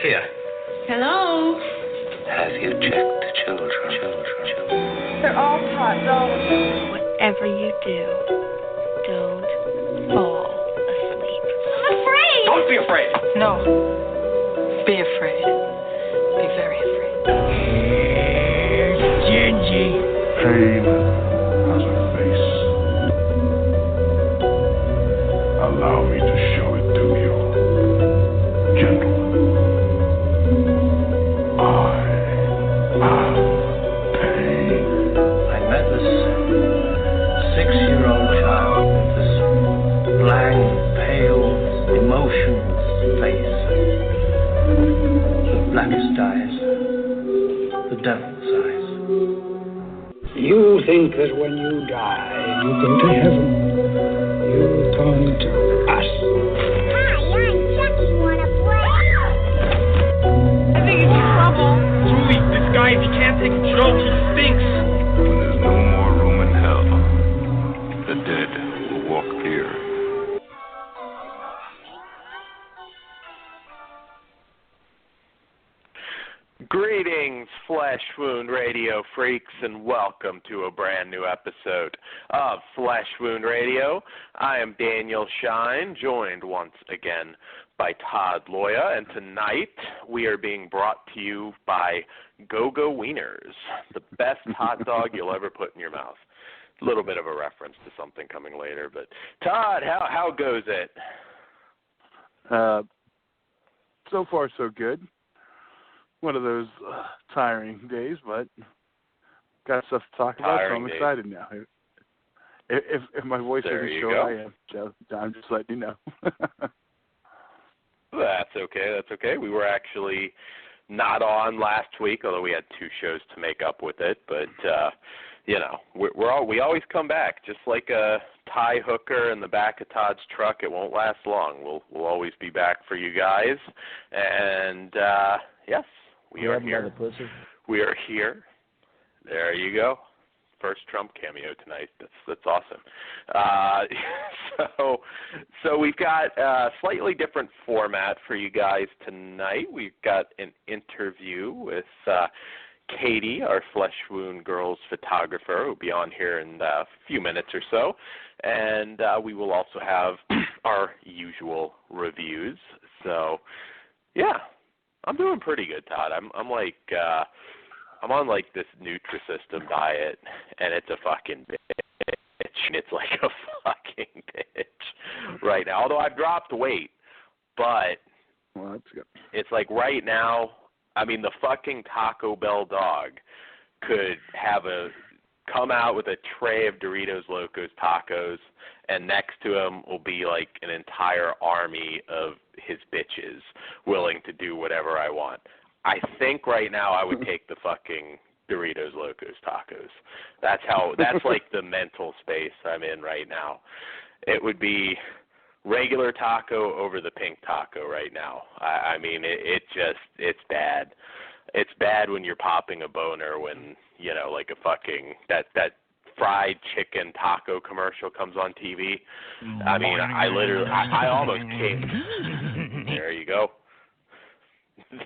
Here. Hello? Have you checked the children? They're all hot dogs. Whatever you do, don't fall asleep. I'm afraid! Don't be afraid! No. Be afraid. Be very afraid. Here's Gingy. Pain has a face. Allow me to show it to you. Gentlemen, I am pain. I met this 6-year-old child with this blank, pale, emotionless face. The blackest eyes. The devil's eyes. You think that when you die, you go to heaven. You come to us. Hi, I'm Chucky. Wanna play? I think it's trouble. Julie, this guy, if he can't take a joke, he stinks. When there's no more room in hell, the dead will walk here. Greetings, Flesh Wound Radio freaks, and welcome to a brand new episode of Flesh Wound Radio. I am Daniel Shine, joined once again by Todd Loya, and tonight we are being brought to you by Go-Go Wieners, the best hot dog you'll ever put in your mouth. A little bit of a reference to something coming later, but Todd, how goes it? So far, so good. One of those tiring days, but got stuff to talk about, so I'm excited now. If my voice isn't sure, I am. So I'm just letting you know. That's okay. We were actually not on last week, although we had 2 shows to make up with it. But we always come back, just like a tie hooker in the back of Todd's truck. It won't last long. We'll always be back for you guys. And yes. We are here. We are here. There you go. First Trump cameo tonight. That's awesome. So we've got a slightly different format for you guys tonight. We've got an interview with Katie, our Flesh Wound Girls photographer, who will be on here in a few minutes or so. And we will also have our usual reviews. So, yeah. I'm doing pretty good, Todd. I'm on like this Nutrisystem diet, and it's a fucking bitch. It's like a fucking bitch right now. Although I've dropped weight, but that's good. It's like right now, I mean, the fucking Taco Bell dog could come out with a tray of Doritos Locos tacos, and next to him will be like an entire army of his bitches willing to do whatever I want. I think right now I would take the fucking Doritos Locos tacos. That's like the mental space I'm in right now. It would be regular taco over the pink taco right now. I mean, it's bad. It's bad when you're popping a boner when, like a fucking, that fried chicken taco commercial comes on TV. I mean, I almost came. There you go.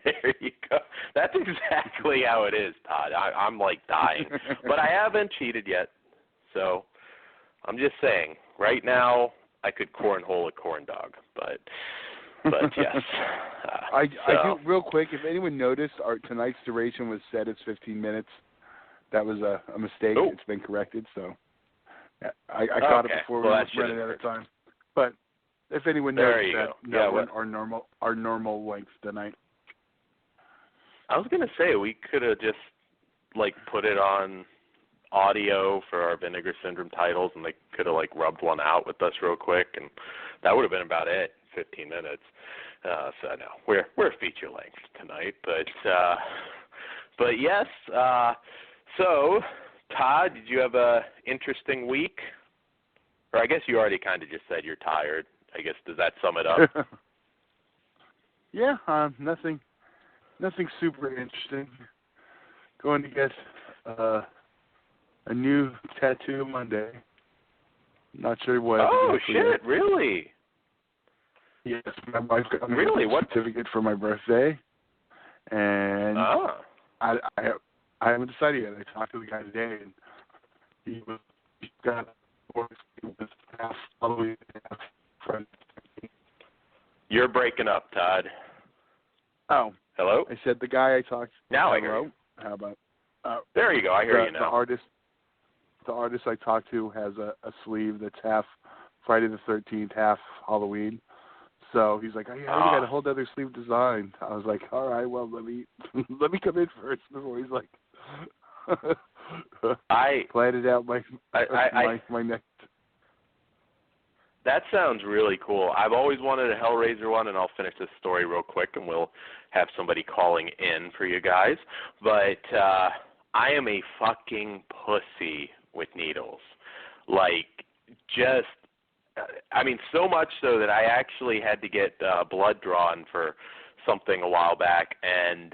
There you go. That's exactly how it is, Todd. I'm like dying. But I haven't cheated yet. So I'm just saying, right now, I could cornhole a corn dog. But yes. I do, real quick, if anyone noticed, tonight's duration was set as 15 minutes. That was a mistake. Oh. It's been corrected, so I caught it before we were running out of time. But if anyone noticed our normal length tonight. I was going to say, we could have just, put it on audio for our Vinegar Syndrome titles, and they could have, rubbed one out with us real quick, and that would have been about it, 15 minutes. So, no, we're feature length tonight. But yes, so, Todd, did you have a interesting week? Or I guess you already kind of just said you're tired. I guess, does that sum it up? Yeah, nothing super interesting. Going to get a new tattoo Monday. Not sure what. Oh, shit, really? Yes, my wife got me a certificate for my birthday. And I haven't decided yet. I talked to the guy today, and he got half Halloween, half Friday. You're breaking up, Todd. Oh. Hello? I said the guy I talked to. Now I hear you. How about? There you go. I hear you now. The artist I talked to has a sleeve that's half Friday the 13th, half Halloween. So he's like, I already got a whole other sleeve design. I was like, all right, well, let me come in first before he's like, I planned it out my next. That sounds really cool. I've always wanted a Hellraiser one, and I'll finish this story real quick, and we'll have somebody calling in for you guys. But I am a fucking pussy with needles. Like, just, I mean, so much so that I actually had to get blood drawn for something a while back, and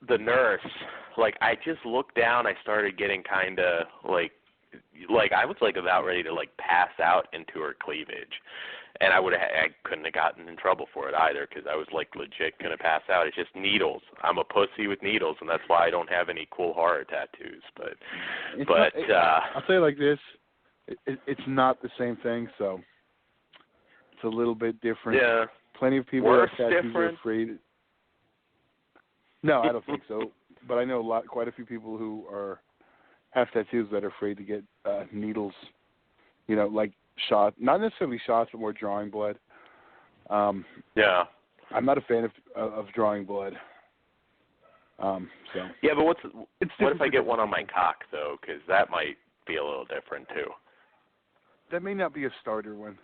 the nurse, like, I just looked down, I started getting kind of, like I was, like, about ready to, like, pass out into her cleavage. And I couldn't have gotten in trouble for it either, because I was, like, legit going to pass out. It's just needles. I'm a pussy with needles, and that's why I don't have any cool horror tattoos. I'll say it like this. It's not the same thing, so it's a little bit different. Yeah. Plenty of people Worse, with tattoos different. are afraid. No, I don't think so. But I know quite a few people who have tattoos that are afraid to get needles, like shot, not necessarily shots, but more drawing blood. Yeah. I'm not a fan of drawing blood. Yeah, but what if I get one on my cock, though? Because that might be a little different, too. That may not be a starter one.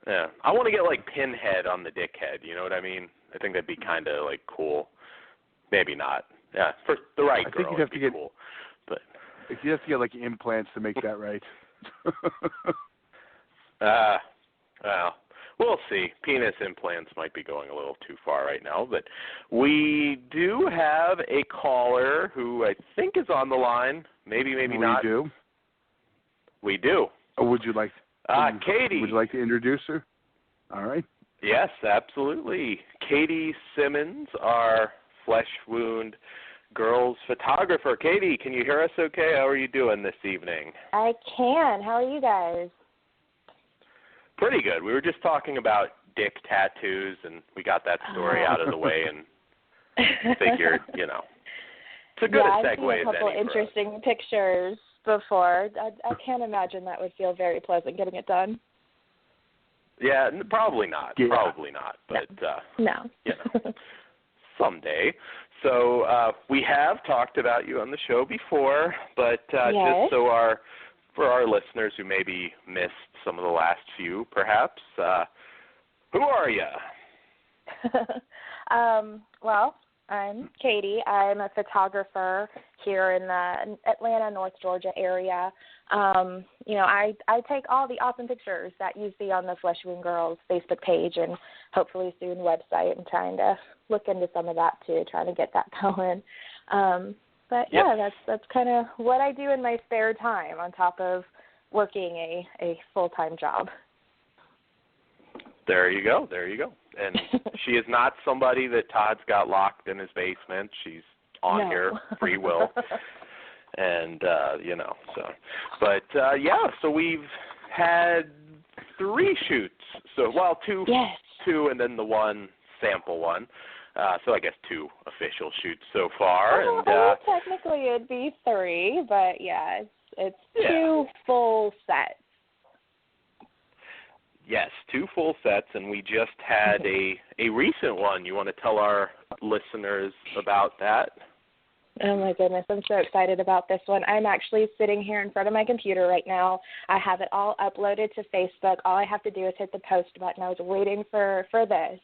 Yeah. I want to get, like, Pinhead on the dickhead, you know what I mean? I think that'd be kind of, like, cool. Maybe not. Yeah, for the right girl, I think you'd have to get cool. But you have to get, like, implants to make that right. Well, we'll see. Penis implants might be going a little too far right now, but we do have a caller who I think is on the line. Maybe not. We do. Oh, would you like? Katie. Would you like to introduce her? All right. Yes, absolutely. Katie Simmons, our Flesh Wound Girls photographer. Katie, can you hear us okay? How are you doing this evening? I can. How are you guys? Pretty good. We were just talking about dick tattoos, and we got that story out of the way and figured, it's a good segue as I've seen a couple interesting pictures before. I can't imagine that would feel very pleasant getting it done. Yeah, probably not. Yeah. Probably not. But, no. Someday. So we have talked about you on the show before, but yes. Just for our listeners who maybe missed some of the last few, perhaps, who are you? Well, I'm Katie. I'm a photographer here in the Atlanta, North Georgia area. I take all the awesome pictures that you see on the Flesh Wound Girls Facebook page and hopefully soon website. I'm trying to look into some of that too, trying to get that going. But yeah, that's kind of what I do in my spare time on top of working a full-time job. There you go. And she is not somebody that Todd's got locked in his basement. She's on here, free will. And, so we've had 3 shoots. So, two, yes. 2 and then the one sample one. So I guess 2 official shoots so far. Technically it'd be 3, but yeah, it's 2 full sets. Yes, 2 full sets, and we just had a recent one. You want to tell our listeners about that? Oh my goodness, I'm so excited about this one. I'm actually sitting here in front of my computer right now. I have it all uploaded to Facebook. All I have to do is hit the post button. I was waiting for this.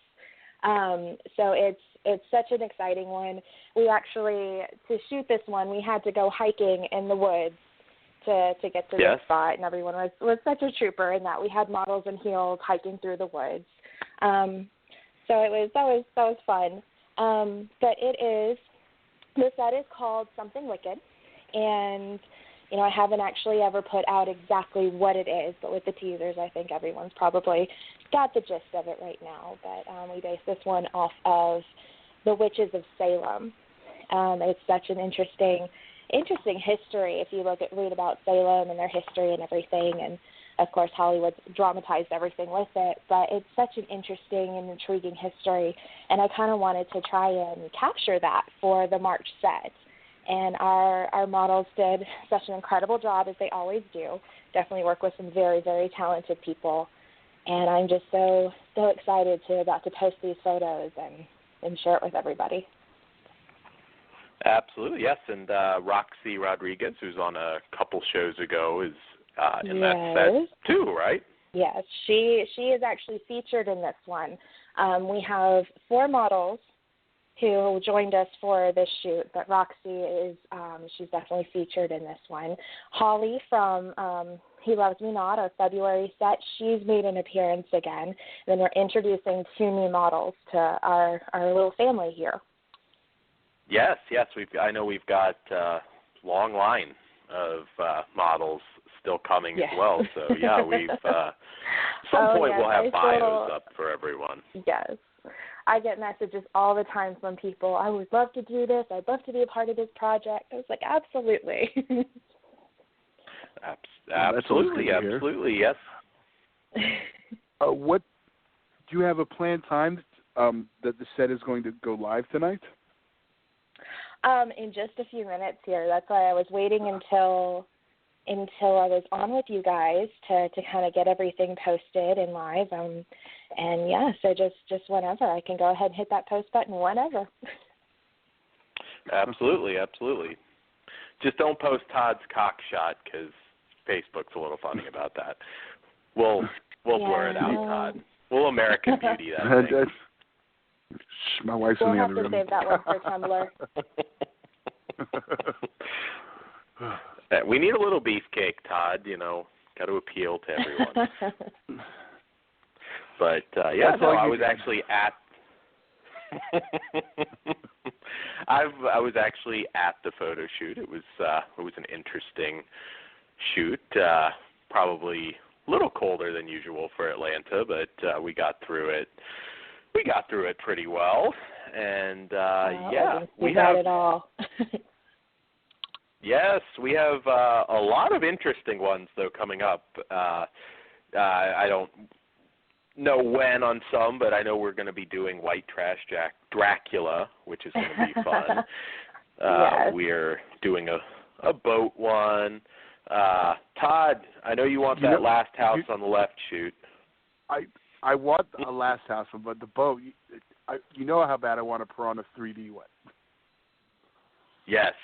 So it's such an exciting one. We actually, to shoot this one, we had to go hiking in the woods to get to this spot, and everyone was such a trooper in that we had models in heels hiking through the woods. So that was fun. But the set is called Something Wicked, and I haven't actually ever put out exactly what it is, but with the teasers, I think everyone's probably got the gist of it right now. But we based this one off of the Witches of Salem. It's such an interesting history if you read about Salem and their history and everything, and of course Hollywood's dramatized everything with it, but it's such an interesting and intriguing history, and I kind of wanted to try and capture that for the March set. And our models did such an incredible job, as they always do. Definitely work with some very, very talented people, and I'm just so excited about to post these photos and share it with everybody. Absolutely, yes. And Roxy Rodriguez, who's on a couple shows ago, is in that set too, right? Yes, she is actually featured in this one. We have 4 models who joined us for this shoot, but Roxy is she's definitely featured in this one. Holly from He Loves Me Not, our February set, she's made an appearance again. And then we're introducing 2 new models to our little family here. Yes. I know we've got a long line of models still coming as well. So yeah, we've some point we'll have bios up for everyone. Yes. I get messages all the time from people, I would love to do this, I'd love to be a part of this project. I was like, absolutely. Absolutely, yes. What do you have a planned time that the set is going to go live tonight? In just a few minutes here. That's why I was waiting until I was on with you guys to kind of get everything posted and live. And yeah, so just whenever I can go ahead and hit that post button whenever. Absolutely. Just don't post Todd's cock shot because Facebook's a little funny about that. We'll blur it out, Todd. We'll American Beauty that thing. My wife's in the other room. We'll have to save that one for Tumblr. We need a little beefcake, Todd. Got to appeal to everyone. But I was actually at. I was actually at the photo shoot. It was an interesting shoot. Probably a little colder than usual for Atlanta, but we got through it. We got through it pretty well, and we got it all. Yes, we have a lot of interesting ones though coming up. I don't know when on some, but I know we're going to be doing White Trash Dracula, which is going to be fun. Yes. We're doing a boat one. Todd, I know you want that last house on the left shoot. I want a last house one, but the boat, you know how bad I want a Piranha 3D one. Yes.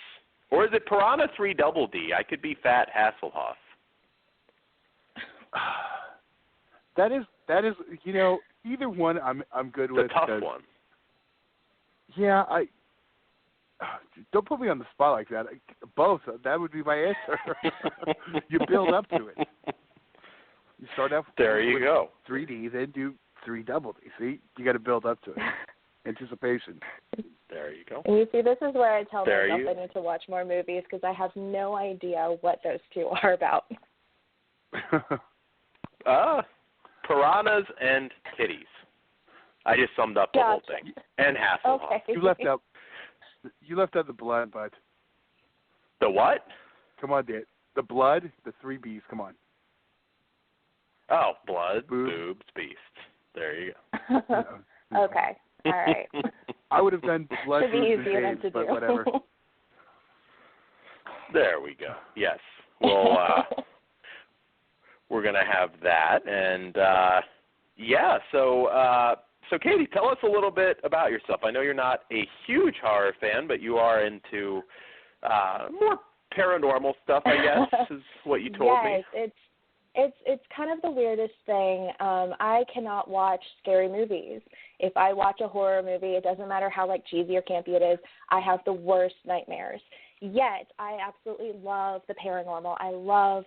Or is it Piranha 3 Double D? I could be Fat Hasselhoff. That is, either one I'm good with. It's a tough one. Yeah, don't put me on the spot like that. Both, that would be my answer. You build up to it. You start off with 3D, then do 3 Double D. See, you got to build up to it. Anticipation. There you go. And you see, this is where I tell myself I need to watch more movies because I have no idea what those two are about. Piranhas and titties. I just summed up the whole thing. And Hasselhoff. Okay. You left out the blood, bud. The what? Come on, Dan. The blood, the 3 Bs. Come on. Oh, blood, boobs, beast. There you go. Okay. All right. I would have done blood, boobs, and babes, but whatever. There we go. Yes. Well, we're going to have that. And, so Katie, tell us a little bit about yourself. I know you're not a huge horror fan, but you are into more paranormal stuff, I guess, is what you told me. Yes, it's kind of the weirdest thing. I cannot watch scary movies. If I watch a horror movie, it doesn't matter how cheesy or campy it is, I have the worst nightmares. Yet, I absolutely love the paranormal. I love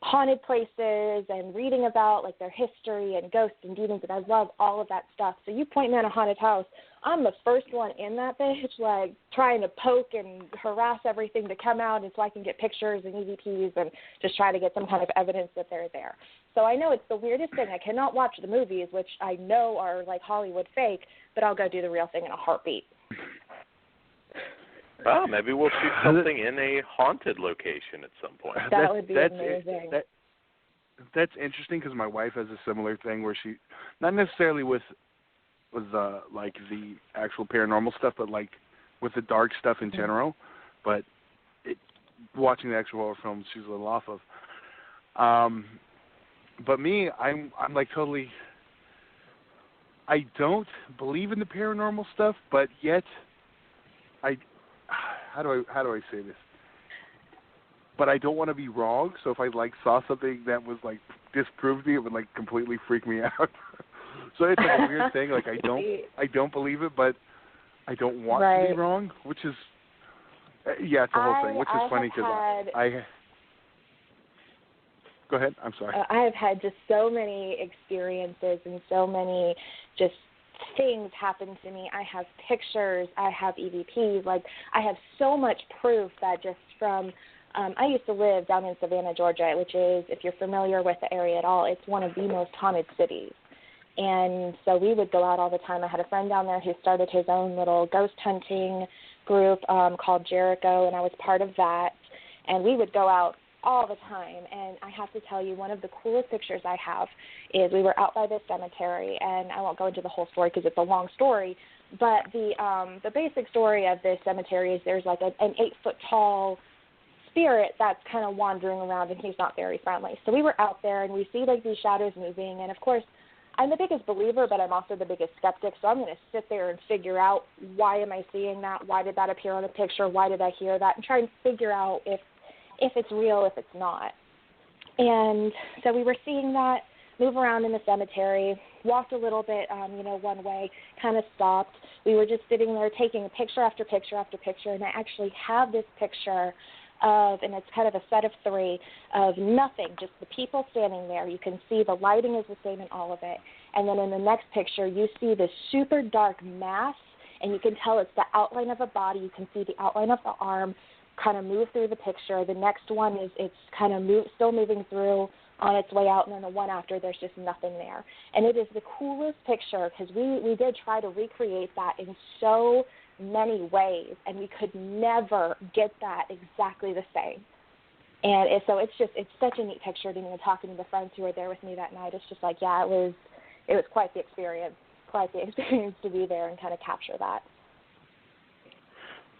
haunted places and reading about their history and ghosts and demons, and I love all of that stuff. So you point me at a haunted house, I'm the first one in that bitch, trying to poke and harass everything to come out, and so I can get pictures and EVPs and just try to get some kind of evidence that they're there. So I know it's the weirdest thing. I cannot watch the movies, which I know are Hollywood fake, but I'll go do the real thing in a heartbeat. Well, maybe we'll shoot something in a haunted location at some point. That would be amazing. That's interesting because my wife has a similar thing where she, not necessarily with like the actual paranormal stuff, but like with the dark stuff in general. But watching the actual horror films, she's a little off of. But me, I'm like totally. I don't believe in the paranormal stuff, but yet, how do I say this? But I don't want to be wrong. So if I like saw something that was like disproved me, it would like completely freak me out. So it's like a weird thing. Like I don't believe it, but I don't want to be wrong, which is it's the whole thing. Which is funny because I. Go ahead. I'm sorry. I have had just so many experiences and so many just things happen to me. I have pictures. I have EVPs. Like, I have so much proof that just from I used to live down in Savannah, Georgia, which is, if you're familiar with the area at all, it's one of the most haunted cities. And so we would go out all the time. I had a friend down there who started his own little ghost hunting group called Jericho, and I was part of that. And we would go out all the time, and I have to tell you, one of the coolest pictures I have is we were out by this cemetery, and I won't go into the whole story because it's a long story, but the basic story of this cemetery is there's like an 8-foot-tall spirit that's kind of wandering around, and he's not very friendly. So we were out there, and we see like these shadows moving, and of course, I'm the biggest believer, but I'm also the biggest skeptic, so I'm going to sit there and figure out, why am I seeing that? Why did that appear on a picture? Why did I hear that? And try and figure out if it's real, if it's not. And so we were seeing that move around in the cemetery, walked a little bit, one way, kind of stopped. We were just sitting there taking picture after picture after picture, and I actually have this picture of, and it's kind of a set of 3, of nothing, just the people standing there. You can see the lighting is the same in all of it. And then in the next picture, you see this super dark mass, and you can tell it's the outline of a body. You can see the outline of the arm kind of move through the picture. The next one is it's kind of still moving through on its way out, and then the one after, there's just nothing there. And it is the coolest picture because we did try to recreate that in so many ways, and we could never get that exactly the same. And so it's such a neat picture. And even talking to the friends who were there with me that night, it's just like, it was quite the experience to be there and kind of capture that.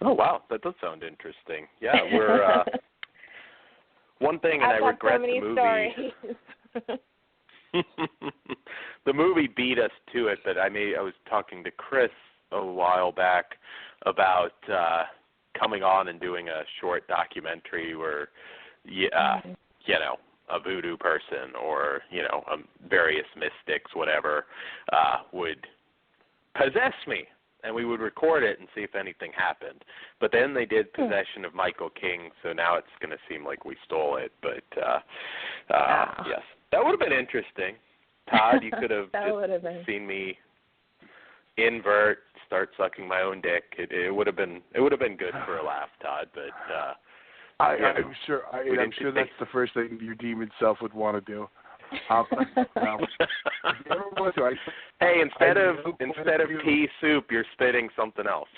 Oh, wow. That does sound interesting. Yeah, we're one thing, and I regret the movie. The movie beat us to it, but I was talking to Chris a while back about coming on and doing a short documentary where, a voodoo person or, various mystics, whatever, would possess me. And we would record it and see if anything happened. But then they did Possession of Michael King, so now it's going to seem like we stole it. But, yes, that would have been interesting. Todd, you could have just seen me invert, start sucking my own dick. It would have been good for a laugh, Todd. But I'm sure that's the first thing your demon self would want to do. Hey, instead of pea soup, you're spitting something else.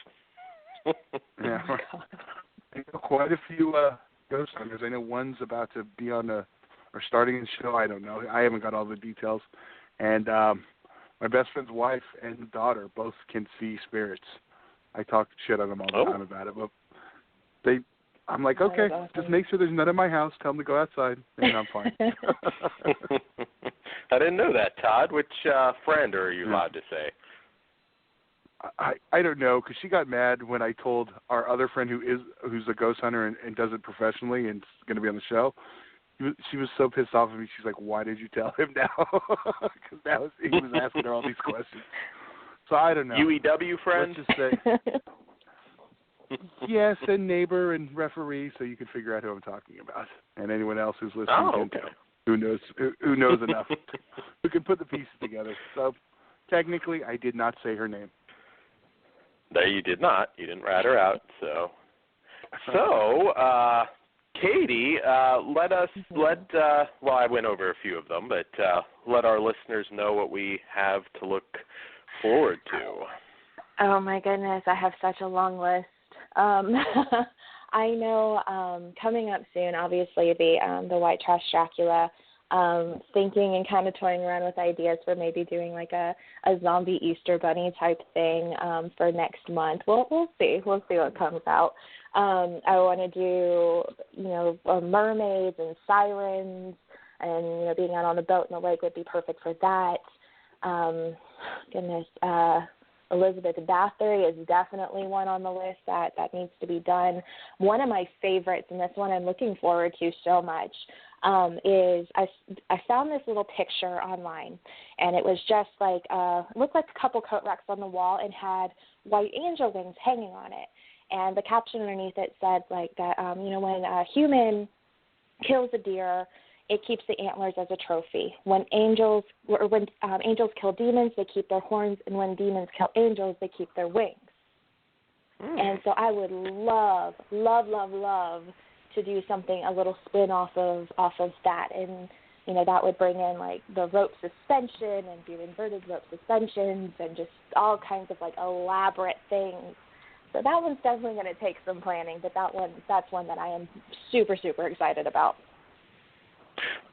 Yeah, I know quite a few ghost hunters. I know one's about to be on or starting a show. I don't know. I haven't got all the details. And my best friend's wife and daughter both can see spirits. I talk shit on them all the time about it, but I'm like, okay, just make sure there's none in my house. Tell them to go outside, and I'm fine. I didn't know that, Todd. Which friend are you allowed to say? I don't know, because she got mad when I told our other friend who's a ghost hunter and does it professionally and is going to be on the show. She was so pissed off at me. She's like, "Why did you tell him now?" Because he was asking her all these questions. So I don't know. UEW friend? Let's just say. Yes, and neighbor and referee, so you can figure out who I'm talking about, and anyone else who's listening who knows enough, who can put the pieces together. So technically, I did not say her name. No, you did not. You didn't rat her out. So, Katie, well, I went over a few of them, but let our listeners know what we have to look forward to. Oh my goodness, I have such a long list. I know coming up soon, obviously the White Trash Dracula. Thinking and kind of toying around with ideas for maybe doing like a zombie Easter bunny type thing for next month. We'll see. We'll see what comes out. I want to do mermaids and sirens, and being out on the boat in the lake would be perfect for that. Elizabeth Bathory is definitely one on the list that needs to be done. One of my favorites, and this one I'm looking forward to so much, is I found this little picture online, and it was just like it looked like a couple coat racks on the wall and had white angel wings hanging on it. And the caption underneath it said like that when a human kills a deer, it keeps the antlers as a trophy. When angels kill demons, they keep their horns, and when demons kill angels, they keep their wings. And so I would love to do something, a little spin off of that, and that would bring in like the rope suspension and do inverted rope suspensions and just all kinds of like elaborate things. So that one's definitely going to take some planning, but that's one that I am super, super excited about.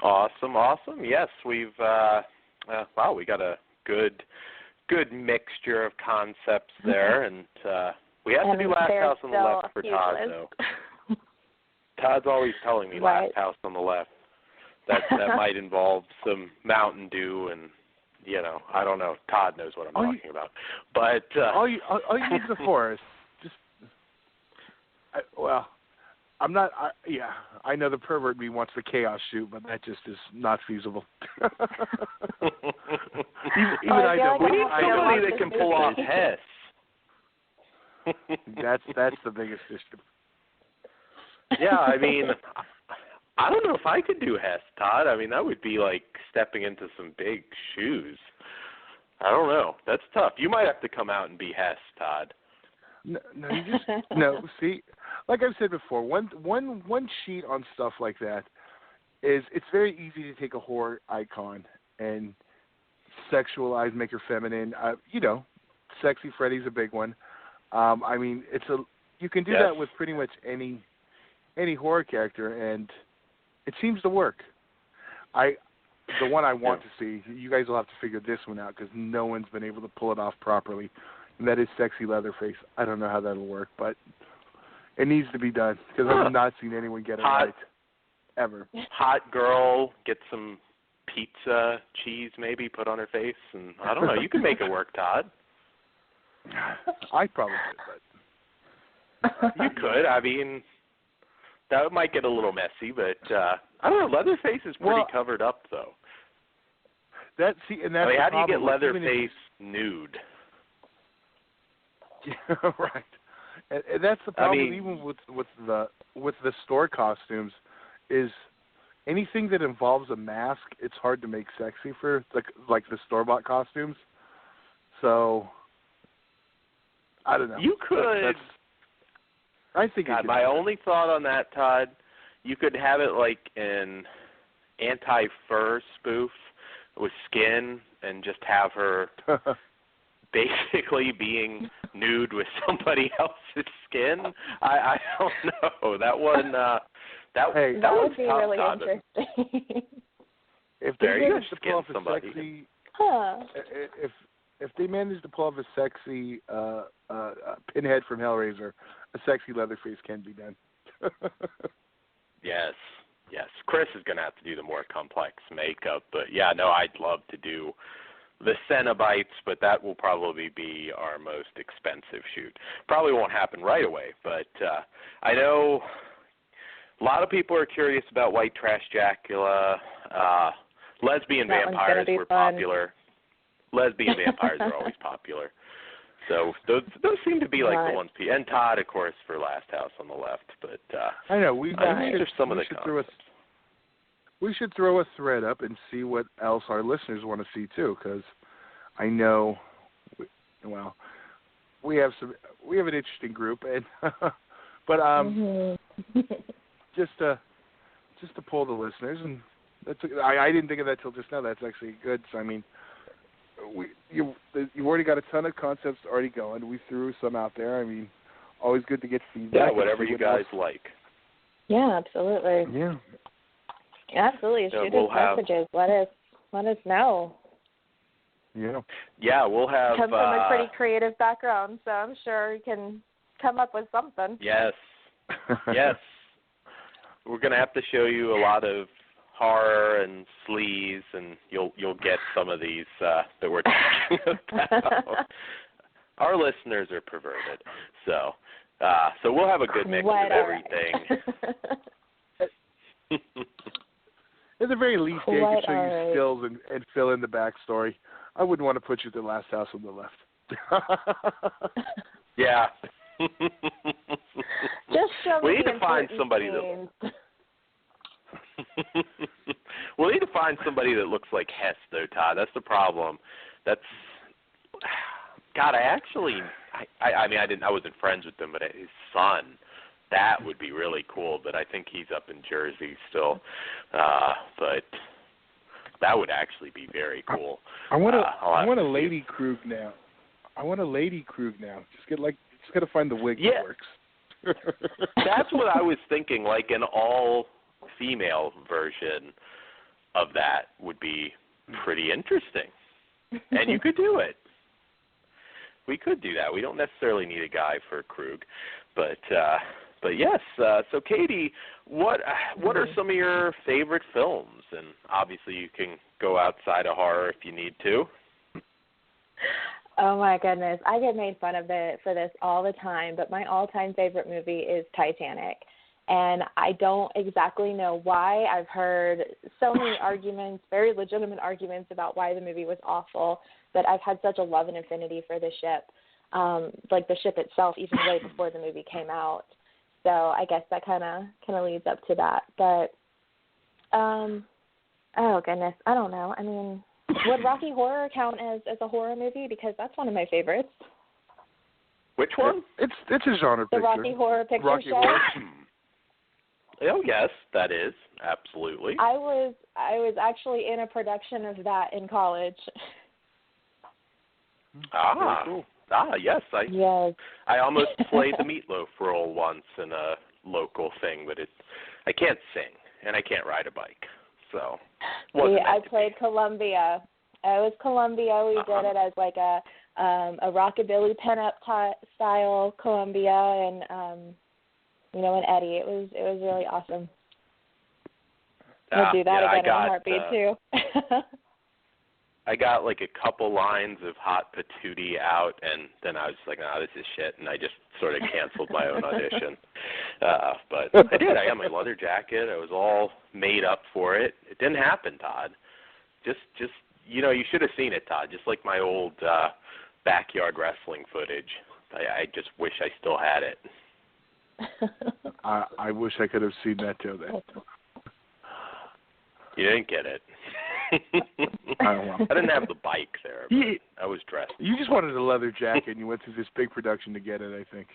Awesome. Yes, we've we got a good mixture of concepts there, and we have to do Last House on the Left for Todd, though. Todd's always telling me right. Last House on the Left. That might involve some Mountain Dew, and I don't know. Todd knows what I'm talking about. But all you need is the forest. I'm not. I know the pervert me wants the chaos shoot, but that just is not feasible. even I don't. We need somebody that can pull off Hess. That's the biggest issue. Yeah, I mean, I don't know if I could do Hess, Todd. I mean, that would be like stepping into some big shoes. I don't know. That's tough. You might have to come out and be Hess, Todd. No, you just no. See, like I've said before, one sheet on stuff like that is it's very easy to take a horror icon and sexualize, make her feminine. Sexy Freddy's a big one. I mean, you can do that with pretty much any horror character, and it seems to work. The one I want to see, you guys will have to figure this one out because no one's been able to pull it off properly. And that is Sexy Leatherface. I don't know how that'll work, but it needs to be done because I've not seen anyone get it right ever. Hot girl, get some pizza cheese maybe put on her face, and I don't know. You can make it work, Todd. I probably could, but you could. I mean, that might get a little messy, but I don't know. Leatherface is pretty covered up, though. How do you get Leatherface nude? Yeah, right. And that's the problem. Even with the store costumes, is anything that involves a mask, it's hard to make sexy for like the store-bought costumes. So I don't know. You could. I think. God, my only thought on that, Todd, you could have it like an anti-fur spoof with skin, and just have her basically being nude with somebody else's skin. I don't know. That one. That would be really interesting. If they manage to pull off a sexy, if they manage to pull off a sexy Pinhead from Hellraiser, a sexy Leatherface can be done. Yes. Chris is going to have to do the more complex makeup, but yeah, no, I'd love to do the Cenobites, but that will probably be our most expensive shoot. Probably won't happen right away, but I know a lot of people are curious about White Trash Dracula. Lesbian vampires were popular. Lesbian vampires are always popular. So those seem to be like the ones. And Todd, of course, for Last House on the Left. But I know we should throw a thread up and see what else our listeners want to see too, because I know, we have an interesting group, and but just to poll the listeners, and I didn't think of that till just now. That's actually good. So I mean, you've already got a ton of concepts already going. We threw some out there. I mean, always good to get feedback. Yeah, whatever you guys like. Yeah, absolutely. Yeah. Absolutely. Shoot us messages. Let us know. Yeah. Yeah, we'll have. Come from a pretty creative background, so I'm sure you can come up with something. Yes. Yes. We're gonna have to show you a lot of horror and sleaze, and you'll get some of these that we're talking about. Our listeners are perverted, so we'll have a good mix of everything. At the very least, you can show you skills and fill in the backstory. I wouldn't want to put you at the last house on the left. Yeah. Just show me we need to find somebody scenes. We'll need to find somebody that looks like Hess, though, Todd. That's the problem. That's God. I mean, I wasn't friends with him, but his son. That would be really cool. But I think he's up in Jersey still. But that would actually be very cool. I want a lady Krug now. Just gotta find the wig that works. That's what I was thinking. Like an all-female version of that would be pretty interesting, and you could do it. We could do that. We don't necessarily need a guy for Krug, but yes. So, Katie, what are some of your favorite films? And obviously, you can go outside of horror if you need to. Oh my goodness, I get made fun of for this all the time. But my all-time favorite movie is Titanic, and I don't exactly know why. I've heard so many arguments, very legitimate arguments about why the movie was awful. But I've had such a love and affinity for the ship, like the ship itself, even way before the movie came out. So I guess that kind of leads up to that. But, oh, goodness, I don't know. I mean, would Rocky Horror count as a horror movie? Because that's one of my favorites. Which one? It's a genre picture. The Rocky Horror Picture Rocky Show. Horror. Oh, yes, that is. Absolutely. I was actually in a production of that in college. Cool. Yes. Yes. I almost played the Meatloaf role once in a local thing, but I can't sing and I can't ride a bike, so. I played Columbia. It was Columbia. We did it as like a rockabilly pinup style Columbia, and and Eddie. It was really awesome. I'll do that again in a heartbeat too. I got like a couple lines of Hot Patootie out, and then I was like, "No, this is shit," and I just sort of canceled my own audition. But I did. I got my leather jacket. I was all made up for it. It didn't happen, Todd. Just you should have seen it, Todd. Just like my old backyard wrestling footage. I just wish I still had it. I wish I could have seen that too. Then you didn't get it. I didn't have the bike there. But I was dressed. You just wanted a leather jacket, and you went through this big production to get it, I think.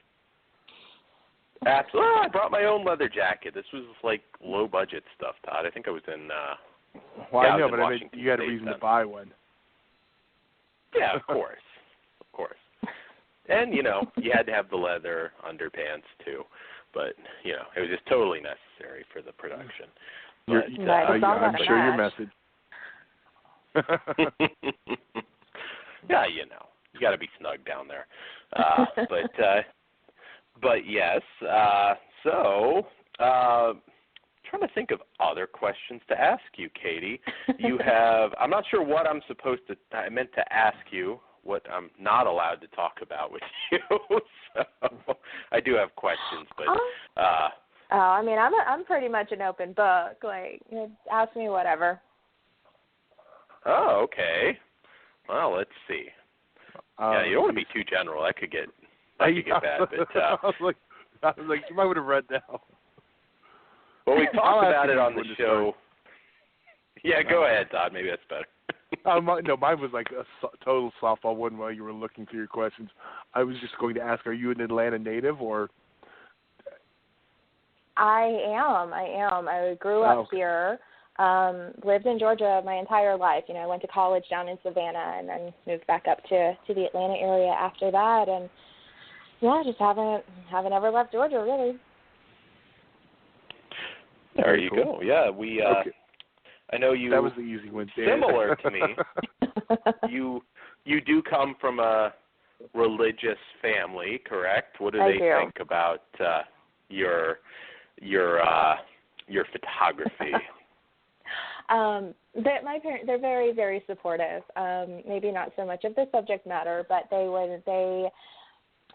Absolutely. I brought my own leather jacket. This was like low budget stuff, Todd. I think I was in. I know, but I mean, you had a reason to buy one. Yeah, of course, of course. And you had to have the leather underpants too, but it was just totally necessary for the production. But, I'm sure your message. Yeah, you got to be snug down there. But yes. So, trying to think of other questions to ask you, Katie. You have. I'm not sure what I meant to ask you. What I'm not allowed to talk about with you. So I do have questions, but. I mean, I'm pretty much an open book. Like, ask me whatever. Oh, okay. Well, let's see. Yeah, you don't want to be too general. That could get bad. But I was like, you might would have read now. Well, we talked about it on the show. Yeah, go ahead, Todd. Maybe that's better. No, mine was like a total softball one while you were looking through your questions. I was just going to ask, are you an Atlanta native or? I am. I grew up here. lived in Georgia my entire life. I went to college down in Savannah and then moved back up to the Atlanta area after that. And yeah, just haven't ever left Georgia, really. There you go. Yeah, we. Okay. I know you. That was the easy one. Similar to me. You do come from a religious family, correct? What do they think about your photography? My parents, they're very, very supportive. Maybe not so much of the subject matter, but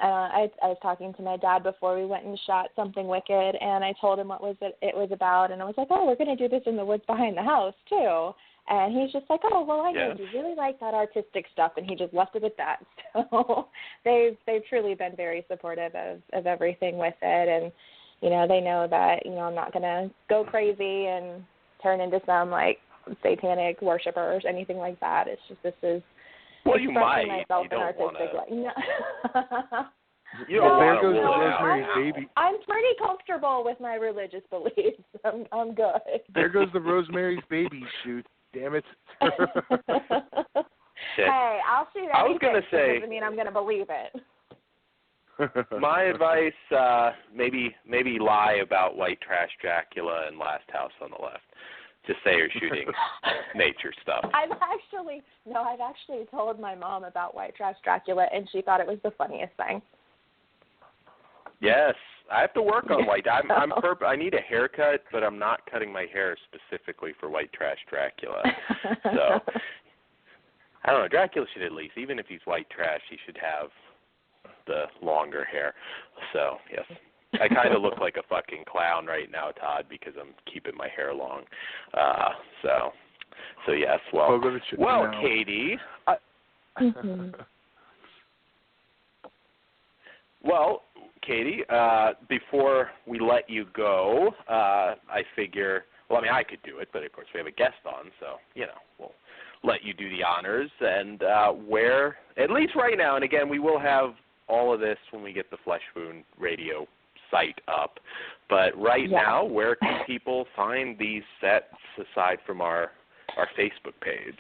I was talking to my dad before we went and shot Something Wicked, and I told him what it was about, and I was like, oh, we're going to do this in the woods behind the house, too. And he's just like, oh, well, I know you really like that artistic stuff, and he just left it at that. So they've truly been very supportive of everything with it, and, they know that, I'm not going to go crazy and turn into some, satanic worshiper or anything like that. It's just this is you might. Myself you in don't artistic want to. No. There goes the Rosemary's Baby. I'm pretty comfortable with my religious beliefs. I'm good. There goes the Rosemary's Baby shoot. Damn it. Hey, I'll shoot anything. I was going to say. Doesn't mean I'm going to believe it. My advice, maybe lie about White Trash Dracula and Last House on the Left. Just say you're shooting nature stuff. I've actually told my mom about White Trash Dracula, and she thought it was the funniest thing. Yes, I have to work on white. I need a haircut, but I'm not cutting my hair specifically for White Trash Dracula. So I don't know. Dracula should at least, even if he's white trash, he should have the longer hair. So yes. I kind of look like a fucking clown right now, Todd, because I'm keeping my hair long. So yes. Well, Katie. Well, Katie, before we let you go, I figure. Well, I could do it, but of course we have a guest on, so we'll let you do the honors. And where, at least right now, and again, we will have all of this when we get the Flesh Wound Radio site up, but right now, where can people find these sets aside from our Facebook page?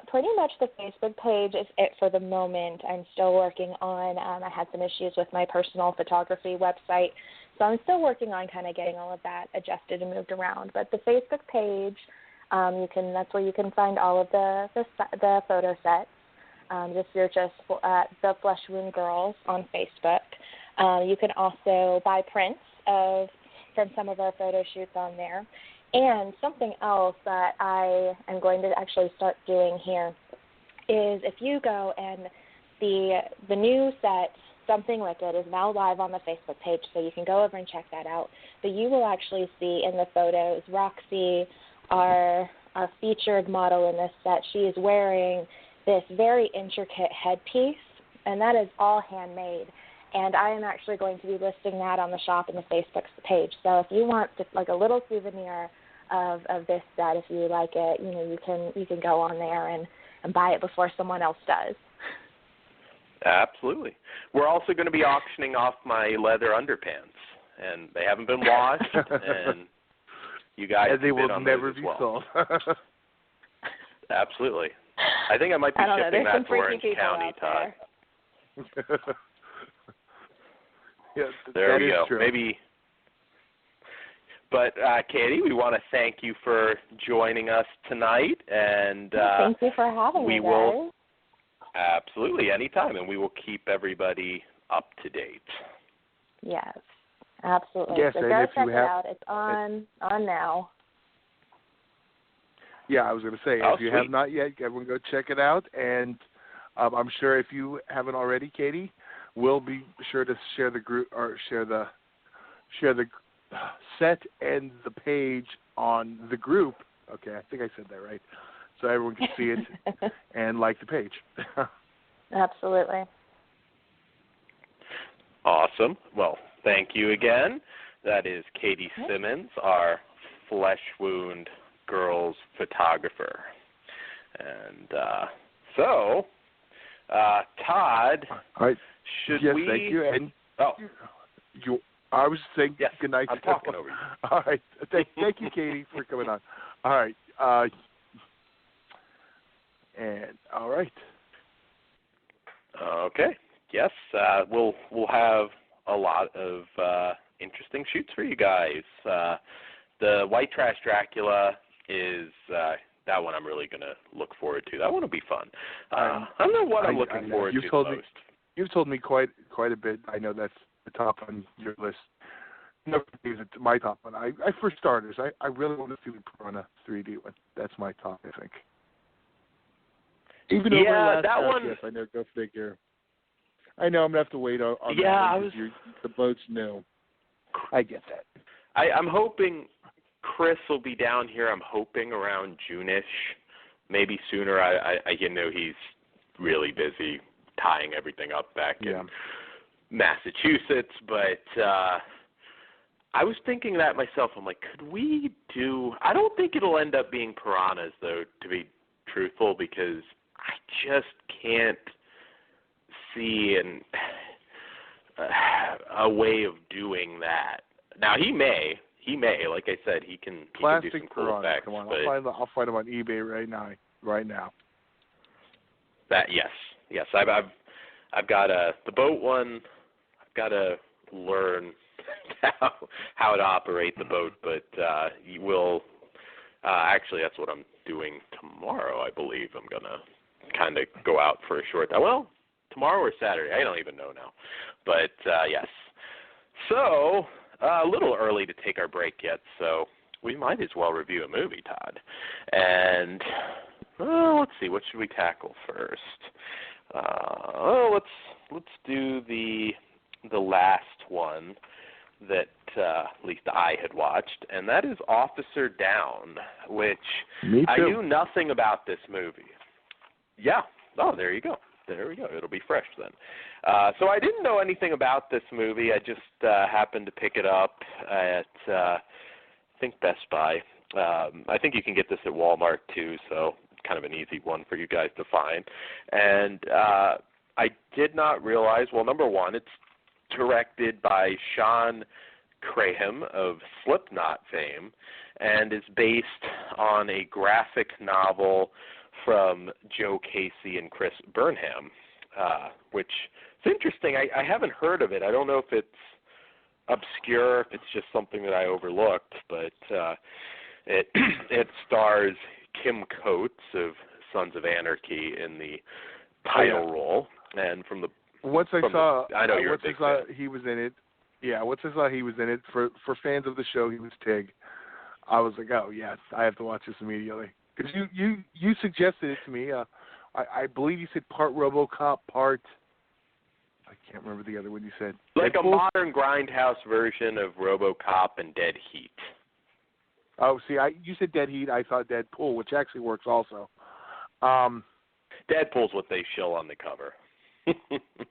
Pretty much the Facebook page is it for the moment. I'm still working on, I had some issues with my personal photography website, so I'm still working on kind of getting all of that adjusted and moved around. But the Facebook page, that's where you can find all of the photo sets. Just search us at the Flesh Wound Girls on Facebook. You can also buy prints from some of our photo shoots on there. And something else that I am going to actually start doing here is if you go and the new set, Something Wicked, is now live on the Facebook page, so you can go over and check that out. But you will actually see in the photos Roxy, our featured model in this set. She is wearing this very intricate headpiece, and that is all handmade. And I am actually going to be listing that on the shop and the Facebook page. So if you want just like a little souvenir of this set, if you like it, you can go on there and buy it before someone else does. Absolutely. We're also going to be auctioning off my leather underpants, and they haven't been washed, and you guys and they will on never those be as well. sold. Absolutely. I think I might be shipping that to Orange County, Todd. Yes, there we go. True. Maybe. But Katie, we want to thank you for joining us tonight, and thank you for having me. We will absolutely anytime, and we will keep everybody up to date. Yes, absolutely. Yes, so and go if check you it have, out. It's on now. Yeah, I was going to say, if you have not yet, everyone go check it out. And I'm sure if you haven't already, Katie, we'll be sure to share the group or share the set and the page on the group. Okay, I think I said that right. So everyone can see it and like the page. Absolutely. Awesome. Well, thank you again. That is Katie Simmons, our Flesh Wound Girls photographer. And so, Todd, all right. should yes, we... thank you. And I was saying yes, good night. I'm talking over you. All right. Thank you, Katie, for coming on. All right. All right. Okay. Yes, we'll have a lot of interesting shoots for you guys. The White Trash Dracula is that one I'm really going to look forward to. That one will be fun. I don't know what I'm looking forward to the most. You've told me quite a bit. I know that's the top on your list. No, it's my top one. For starters, I really want to see the Piranha 3D one. That's my top, I think. Even over last that one. Yes, I know. Go figure. I know I'm gonna have to wait on that one because the boat's new. I get that. I'm hoping Chris will be down here. I'm hoping around June-ish, maybe sooner. I he's really busy tying everything up back in Massachusetts, but I was thinking that myself. I'm like, could we do? I don't think it'll end up being Piranhas, though, to be truthful, because I just can't see a way of doing that. Now he may, like I said, he can do some cool Piranha. effects. Come on, but I'll find him on eBay right now. That yes, I've got the boat one. I've got to learn how to operate the boat, but you will. Actually, that's what I'm doing tomorrow. I believe I'm gonna kind of go out for a short time. Well, tomorrow or Saturday, I don't even know now. But yes, so a little early to take our break yet, so we might as well review a movie, Todd. And let's see, what should we tackle first? Let's do the last one that at least I had watched, and that is Officer Down, which I knew nothing about this movie. Yeah. Oh, there you go. There we go. It'll be fresh then. So I didn't know anything about this movie. I just happened to pick it up at, I think, Best Buy. I think you can get this at Walmart, too, so kind of an easy one for you guys to find. And I did not realize, well, number one, it's directed by Sean Graham of Slipknot fame and is based on a graphic novel from Joe Casey and Chris Burnham, which is interesting. I haven't heard of it. I don't know if it's obscure, if it's just something that I overlooked, but it stars Kim Coates of Sons of Anarchy in the title role, and once I saw he was in it. Yeah, once I saw he was in it, for fans of the show, he was Tig. I was like, oh yes, I have to watch this immediately. Because you suggested it to me. I believe you said part RoboCop, part. I can't remember the other one you said. Like Deadpool? A modern grindhouse version of RoboCop and Dead Heat. Oh, see, you said Dead Heat. I thought Deadpool, which actually works also. Deadpool's what they show on the cover.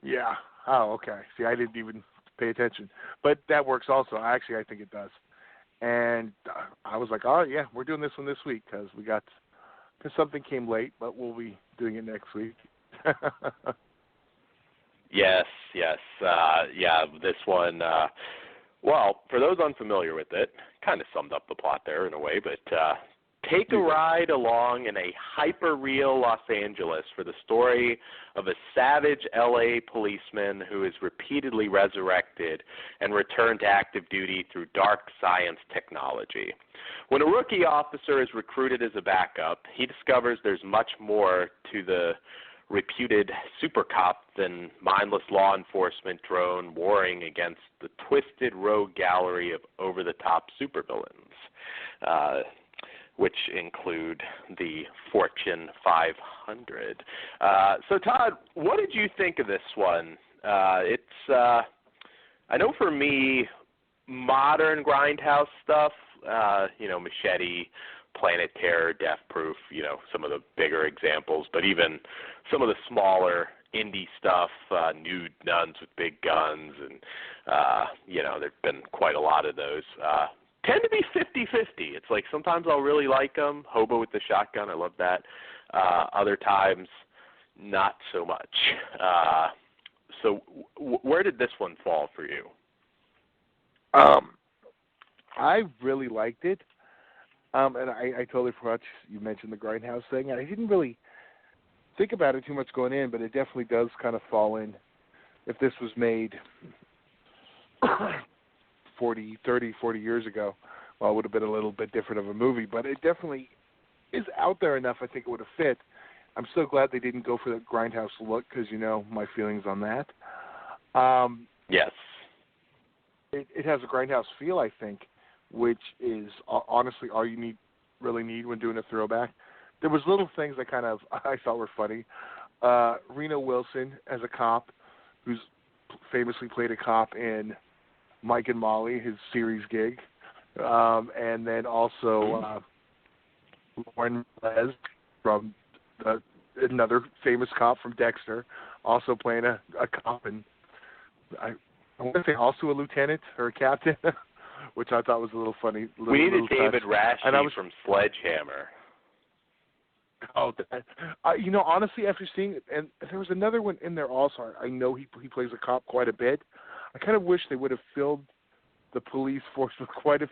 Yeah. Oh, okay. See, I didn't even pay attention, but that works also. I think it does. And I was like, oh, yeah, we're doing this one this week because something came late, but we'll be doing it next week. Yes. Yeah, this one, well, for those unfamiliar with it, kind of summed up the plot there in a way, but take a ride along in a hyper-real Los Angeles for the story of a savage L.A. policeman who is repeatedly resurrected and returned to active duty through dark science technology. When a rookie officer is recruited as a backup, he discovers there's much more to the reputed super cop than mindless law enforcement drone warring against the twisted rogue gallery of over-the-top supervillains. Which include the Fortune 500. So, Todd, what did you think of this one? I know for me, modern grindhouse stuff, Machete, Planet Terror, Death Proof, some of the bigger examples, but even some of the smaller indie stuff, nude nuns with big guns, and, there've been quite a lot of those. Tend to be 50-50. It's like sometimes I'll really like them. Hobo with the Shotgun, I love that. Other times, not so much. So where did this one fall for you? I really liked it. And I totally forgot you mentioned the Grindhouse thing. I didn't really think about it too much going in, but it definitely does kind of fall in. If this was made 40 years ago, well, it would have been a little bit different of a movie, but it definitely is out there enough. I think it would have fit. I'm so glad they didn't go for the Grindhouse look because you know my feelings on that. Yes. It has a Grindhouse feel, I think, which is honestly all you really need when doing a throwback. There was little things that I thought were funny. Reno Wilson as a cop, who's famously played a cop in Mike and Molly, his series gig, and then also Lauren Les from another famous cop from Dexter, also playing a cop, and I want to say also a lieutenant or a captain, which I thought was a little funny. We needed David Rashke from Sledgehammer. Oh, honestly, after seeing it, and there was another one in there also. I know he plays a cop quite a bit. I kind of wish they would have filled the police force with quite a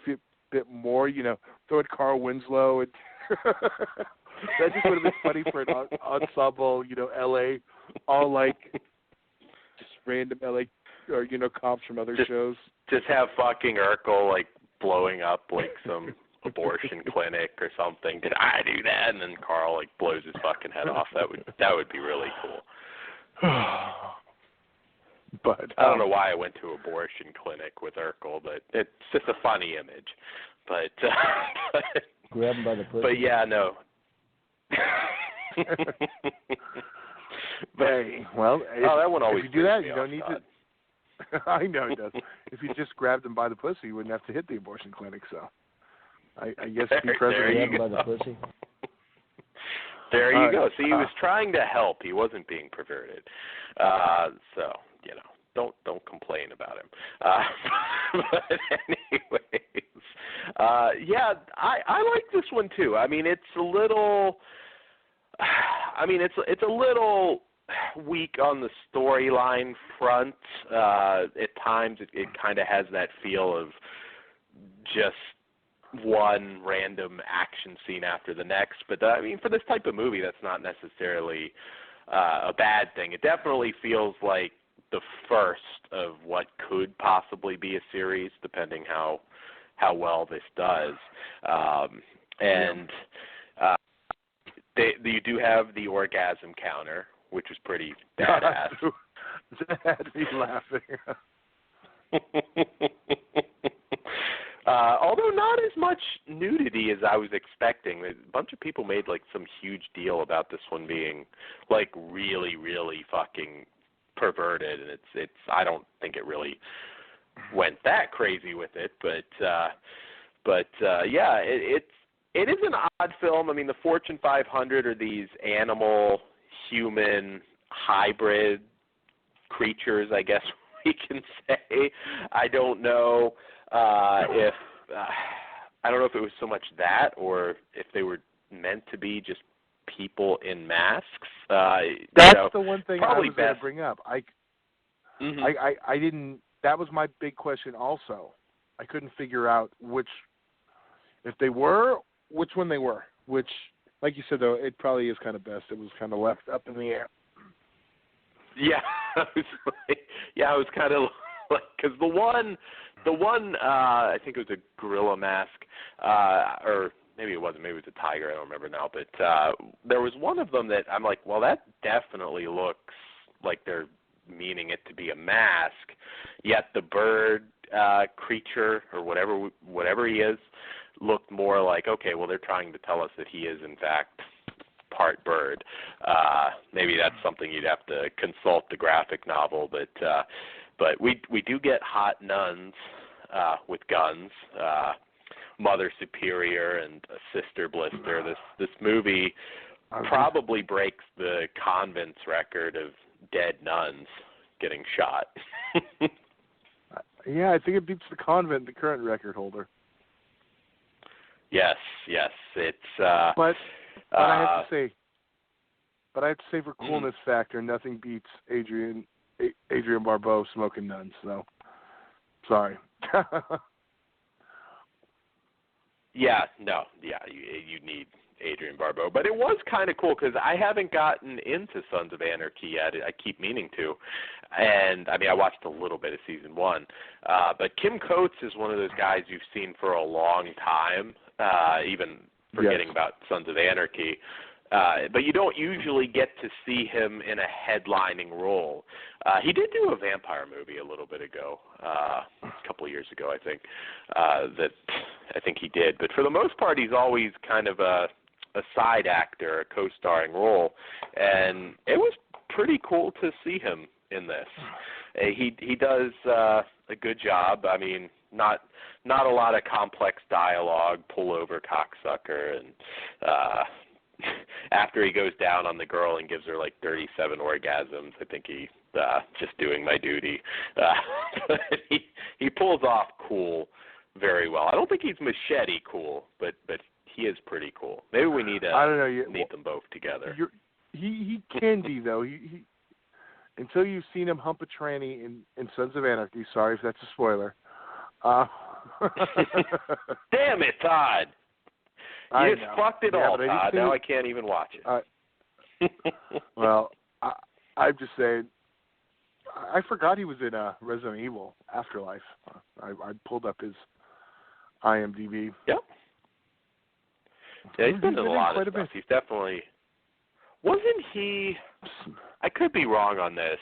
bit more. Throw in Carl Winslow, and that just would have been funny for an ensemble. L.A. all like just random L.A. or cops from other shows. Just have fucking Urkel like blowing up like some abortion clinic or something. Did I do that? And then Carl like blows his fucking head off. That would be really cool. But I don't know why I went to abortion clinic with Urkel, but it's just a funny image. But grab him by the pussy. But yeah, no. Hey, well, that one always if you do that, you don't off, need Todd. to. I know it does. If you just grabbed him by the pussy, you wouldn't have to hit the abortion clinic. So, I guess be president. Grab him by the pussy. There you go. See, he was trying to help. He wasn't being perverted. So don't complain about him. But anyways, yeah, I like this one too. I mean, it's a little. It's a little weak on the storyline front. At times, it kind of has that feel of just one random action scene after the next. But for this type of movie, that's not necessarily a bad thing. It definitely feels like the first of what could possibly be a series, depending how well this does. You do have the orgasm counter, which was pretty badass. That had me laughing. Although not as much nudity as I was expecting. A bunch of people made like some huge deal about this one being like really, really fucking perverted, and it's I don't think it really went that crazy with it, but yeah, it is an odd film. I mean, the Fortune 500 are these animal-human hybrid creatures, I guess we can say. I don't know if it was so much that, or if they were meant to be just people in masks. That's the one thing I was going to bring up. I didn't. That was my big question. Also, I couldn't figure out which one they were. Which, like you said, though, it probably is kind of best. It was kind of left up in the air. Yeah, I was kind of like, because the one, I think it was a gorilla mask, or maybe it wasn't. Maybe it was a tiger. I don't remember now. But there was one of them that I'm like, well, that definitely looks like they're meaning it to be a mask. Yet the bird creature or whatever he is looked more like, okay, well, they're trying to tell us that he is in fact part bird. Maybe that's something you'd have to consult the graphic novel, but we do get hot nuns with guns, Mother Superior and Sister Blister. This movie probably breaks the convent's record of dead nuns getting shot. Yeah, I think it beats the convent, the current record holder. Yes, it's. But I have to say, for coolness factor, nothing beats Adrienne Barbeau smoking nuns. So, sorry. You need Adrienne Barbeau. But it was kind of cool because I haven't gotten into Sons of Anarchy yet. I keep meaning to. And, I mean, I watched a little bit of season 1. But Kim Coates is one of those guys you've seen for a long time, even forgetting about Sons of Anarchy. But you don't usually get to see him in a headlining role. He did do a vampire movie a little bit ago, a couple of years ago, I think, that I think he did. But for the most part, he's always kind of a side actor, a co-starring role. And it was pretty cool to see him in this. He does a good job. I mean, not a lot of complex dialogue, pull over cocksucker, and after he goes down on the girl and gives her like 37 orgasms, I think he just doing my duty. But he pulls off cool very well. I don't think he's Machete cool, but he is pretty cool. Maybe we need to meet them both together. He can be though. He until you've seen him hump a tranny in Sons of Anarchy. Sorry if that's a spoiler. Damn it, Todd. You just fucked it all, Todd. Now I can't even watch it. Well, I'm just saying, I forgot he was in Resident Evil Afterlife. I pulled up his IMDb. Yep. Yeah, he's been in a lot of stuff. He's definitely... Wasn't he... I could be wrong on this,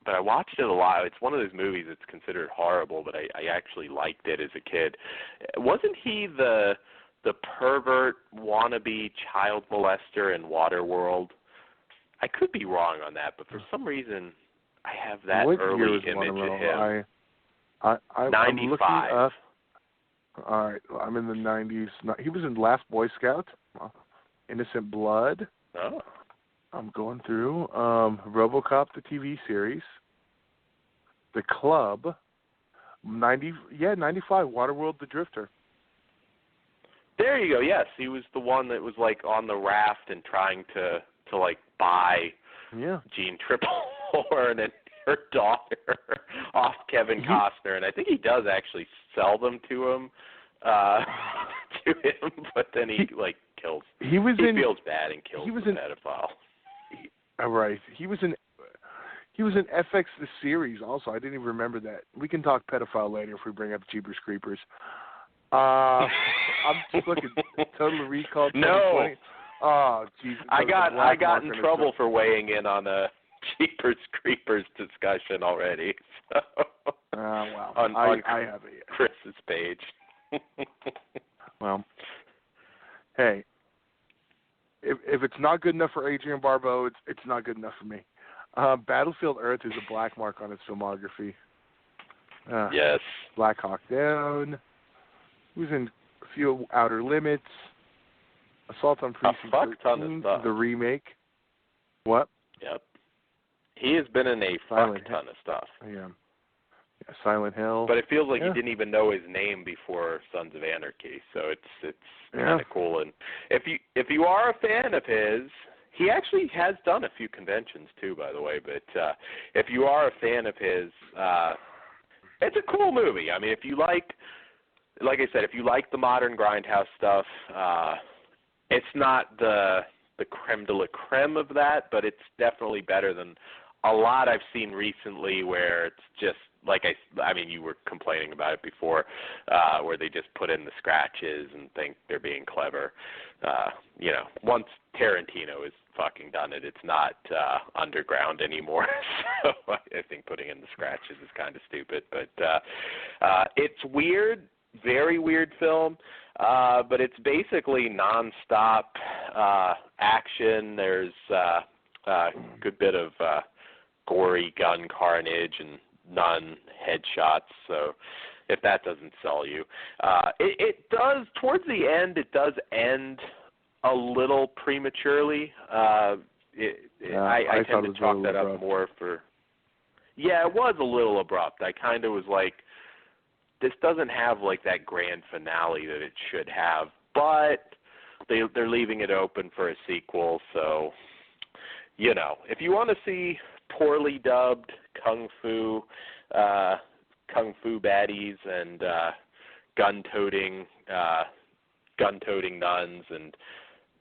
but I watched it a lot. It's one of those movies that's considered horrible, but I actually liked it as a kid. Wasn't he the pervert wannabe child molester in Waterworld? I could be wrong on that, but for some reason I have that early image of him. I'm 95. Looking up. All right, I'm in the 90s. He was in Last Boy Scout, Innocent Blood. Oh. I'm going through RoboCop, the TV series, The Club, 95, Waterworld, The Drifter. There you go. Yes, he was the one that was like on the raft and trying to like buy Jean Triplehorn and her daughter off Kevin Costner, and I think he does actually sell them to him, but then he like kills. He feels bad and kills the pedophile. Right. He was in FX the series also. I didn't even remember that. We can talk pedophile later if we bring up Jeepers Creepers. I'm just looking. Total Recall 2020. No. Oh, Jesus. I got in trouble for weighing in on a Jeepers Creepers discussion already. So. Wow. On I have it. Chris's page. Well, hey, if it's not good enough for Adrienne Barbeau, it's not good enough for me. Battlefield Earth is a black mark on his filmography. Yes. Black Hawk Down. He was in a few Outer Limits. Assault on Precinct 13, the remake. What? Yep. He has been in a ton of stuff. Yeah, Silent Hill. But it feels like he didn't even know his name before Sons of Anarchy, so it's kind of cool. And if you are a fan of his, he actually has done a few conventions too, by the way. But if you are a fan of his, it's a cool movie. I mean, if you like I said, if you like the modern grindhouse stuff, it's not the creme de la creme of that, but it's definitely better than a lot I've seen recently where it's just like I mean, you were complaining about it before, where they just put in the scratches and think they're being clever. Once Tarantino has fucking done it, it's not underground anymore. So I think putting in the scratches is kind of stupid. But it's weird, very weird film. But it's basically nonstop action. There's a good bit of gory gun carnage and none headshots. So if that doesn't sell you, it does towards the end. It does end a little prematurely. I tend to chalk that up more for. Yeah, it was a little abrupt. I kind of was like, this doesn't have like that grand finale that it should have, but they're leaving it open for a sequel. So, if you want to see poorly dubbed kung fu kung fu baddies and gun-toting nuns and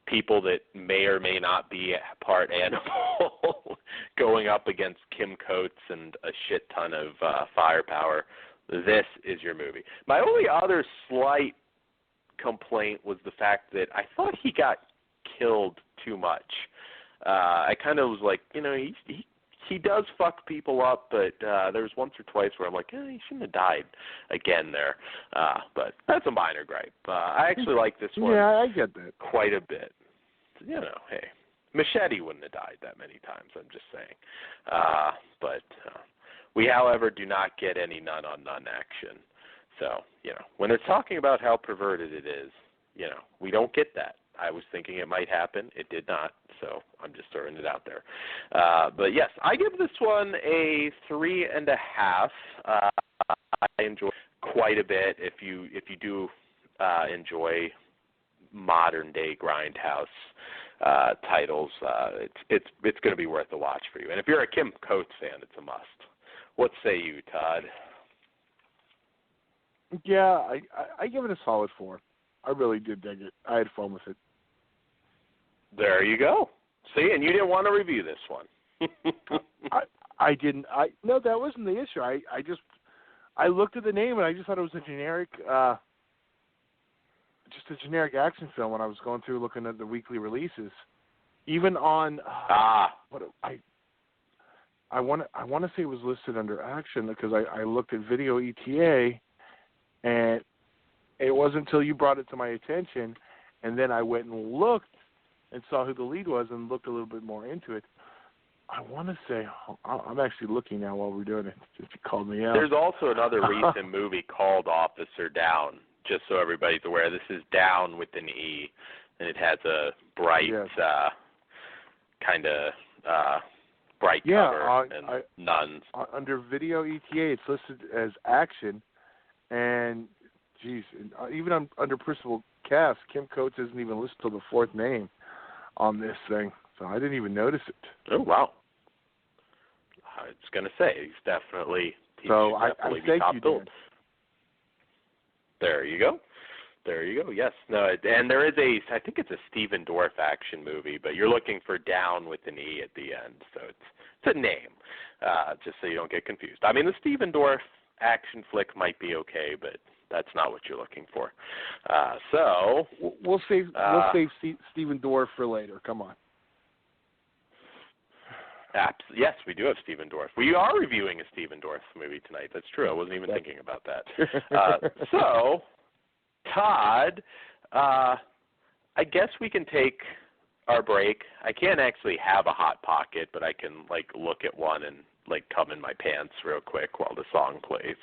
people that may or may not be part animal going up against Kim Coates and a shit ton of firepower. This is your movie. My only other slight complaint was the fact that I thought he got killed too much. I kind of was like, he does fuck people up, but there was once or twice where I'm like, he shouldn't have died again there. But that's a minor gripe. I actually like this one. Yeah, I get that. Quite a bit. Hey, Machete wouldn't have died that many times, I'm just saying. But we, however, do not get any nun-on-nun action. So, when they're talking about how perverted it is, we don't get that. I was thinking it might happen. It did not, so I'm just throwing it out there. But, yes, I give this one a 3.5. I enjoy quite a bit. If you do enjoy modern-day Grindhouse titles, it's going to be worth a watch for you. And if you're a Kim Coates fan, it's a must. What say you, Todd? Yeah, I give it a solid 4. I really did dig it. I had fun with it. There you go. See, and you didn't want to review this one. I didn't. No, that wasn't the issue. I looked at the name and I just thought it was a generic, action film when I was going through looking at the weekly releases. Even on I want to say it was listed under action because I looked at Video ETA, and it wasn't until you brought it to my attention, and then I went and looked and saw who the lead was and looked a little bit more into it. I want to say, I'm actually looking now while we're doing it, just to call me out. There's also another recent movie called Officer Down, just so everybody's aware. This is Down with an E, and it has a bright, kind of bright cover and nuns. Under Video ETA, it's listed as action, and, geez, even under principal cast, Kim Coates isn't even listed till the 4th name on this thing, so I didn't even notice it. Oh, wow. I was going to say, he's definitely I thank top you, billed. Dan. There you go. Yes. No, and there is I think it's a Stephen Dorff action movie, but you're looking for Down with an E at the end, so it's a name, just so you don't get confused. I mean, the Stephen Dorff action flick might be okay, but that's not what you're looking for. So we'll save Stephen Dorff for later. Come on. Yes, we do have Stephen Dorff. We are reviewing a Stephen Dorff movie tonight. That's true. I wasn't even thinking about that. So, Todd, I guess we can take our break. I can't actually have a Hot Pocket, but I can look at one and come in my pants real quick while the song plays.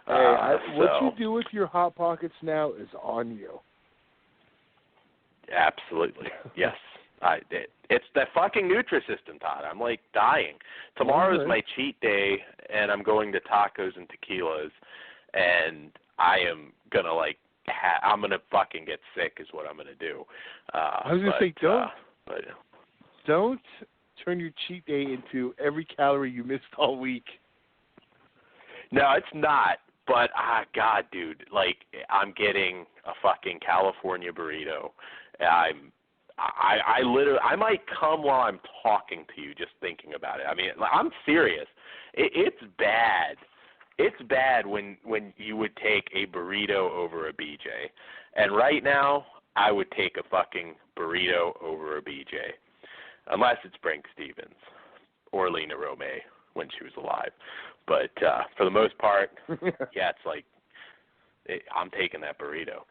What you do with your Hot Pockets now is on you. Absolutely, yes. It's that fucking Nutrisystem, Todd. I'm dying. Tomorrow's my cheat day, and I'm going to tacos and tequilas, and I am gonna I'm gonna fucking get sick, is what I'm gonna do. I was gonna say don't turn your cheat day into every calorie you missed all week. No, it's not. But God, dude, I'm getting a fucking California burrito. I literally, I might come while I'm talking to you just thinking about it. I mean, I'm serious. It's bad. It's bad when you would take a burrito over a BJ. And right now, I would take a fucking burrito over a BJ. Unless it's Brink Stevens or Lena Romay when she was alive. But for the most part, yeah, I'm taking that burrito.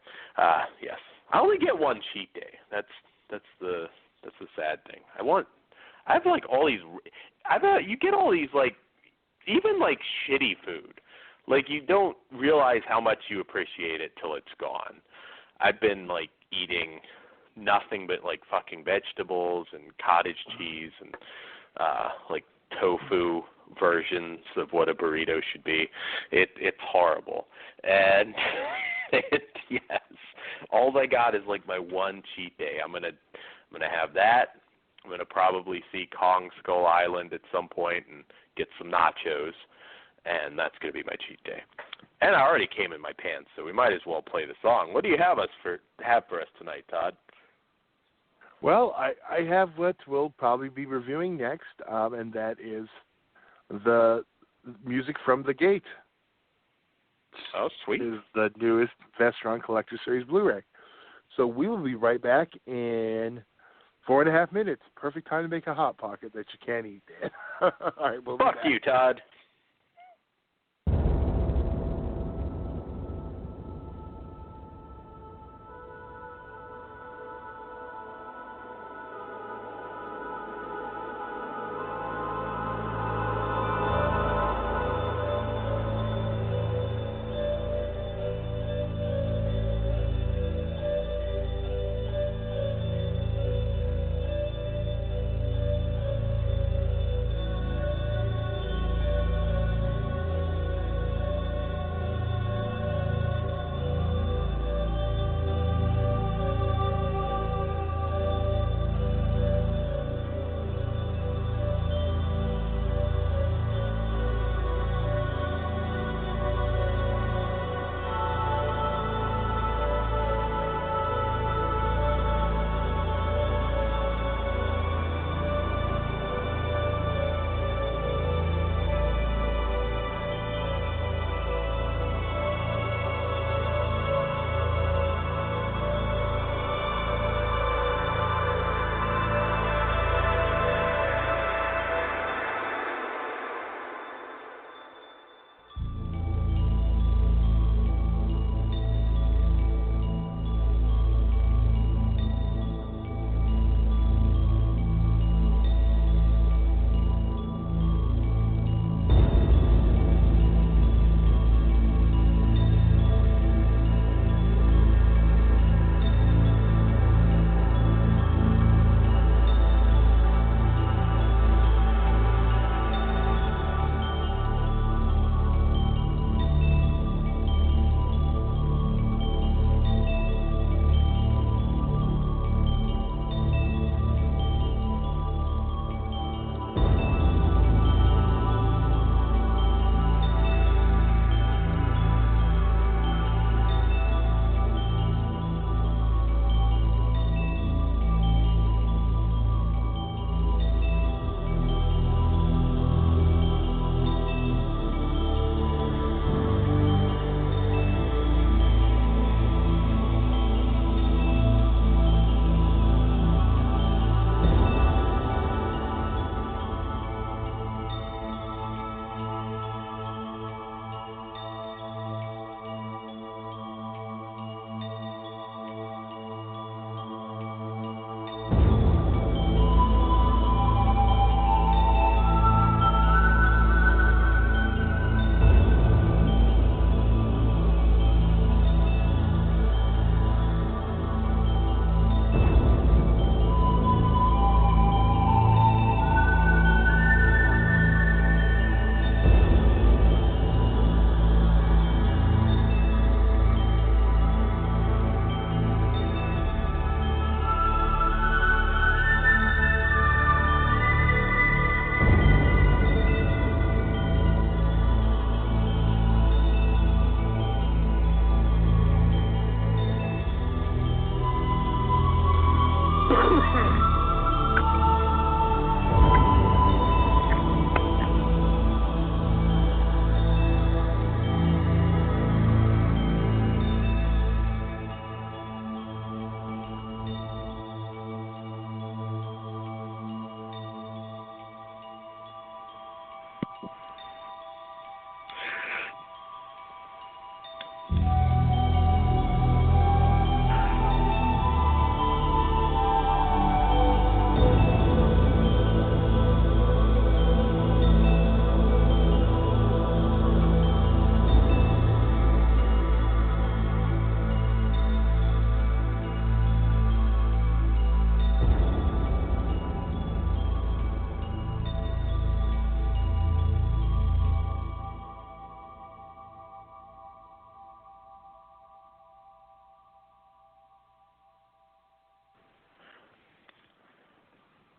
Yes. I only get one cheat day. That's the sad thing. You get all these even shitty food. You don't realize how much you appreciate it till it's gone. I've been eating nothing but fucking vegetables and cottage cheese and tofu versions of what a burrito should be. It's horrible. And yes, all I got is my one cheat day. I'm gonna have that. I'm gonna probably see Kong Skull Island at some point and get some nachos. and that's going to be my cheat day. And I already came in my pants, so we might as well play the song. What do you have for us tonight, Todd? Well, I have what we'll probably be reviewing next, and that is the music from The Gate. Oh, sweet. Is the newest Vestron Collector Series Blu-ray. So we will be right back in 4.5 minutes. Perfect time to make a Hot Pocket that you can't eat, Dan. All right, we'll be back. Fuck you, Todd.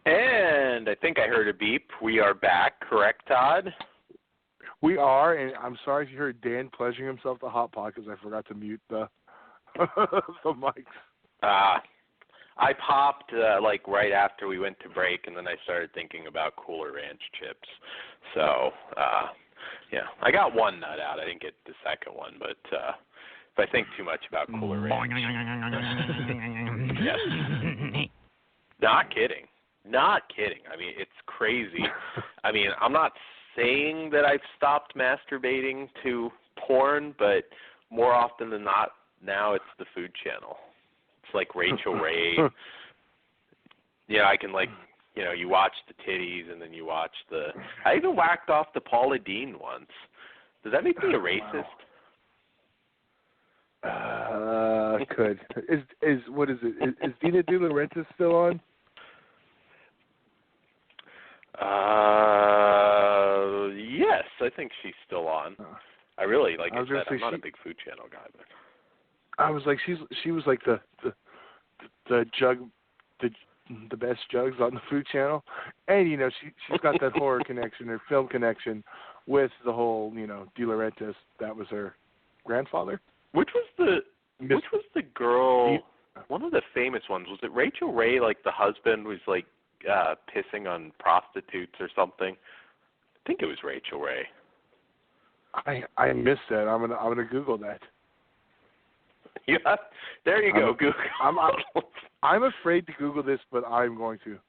And I think I heard a beep. We are back, correct, Todd? We are, and I'm sorry if you heard Dan pleasuring himself to Hot Pot because I forgot to mute the the mics. I popped like right after we went to break, and then I started thinking about Cooler Ranch chips. So, yeah, I got one nut out. I didn't get the second one, but if I think too much about Cooler Ranch, yes. Not kidding. I mean, it's crazy. I mean, I'm not saying that I've stopped masturbating to porn, but more often than not, now it's the Food Channel. It's like Rachel Ray. Yeah, I can like, you know, you watch the titties and then you watch the. I even whacked off the Paula Deen once. Does that make me a racist? Could is what is it? Is Dina De Laurentiis still on? Yes, I think she's still on. I really like I said, I'm not a big Food Channel guy, but I was like, she was like the best jugs on the Food Channel, and you know she's got that horror connection or film connection with the whole De Laurentiis. That was her grandfather. Which was the girl? One of the famous ones. Was it Rachel Ray? Like the husband was like pissing on prostitutes or something. I think it was Rachel Ray. I missed that. I'm gonna Google that. Yeah, there you go. Google. I'm afraid to Google this, but I'm going to.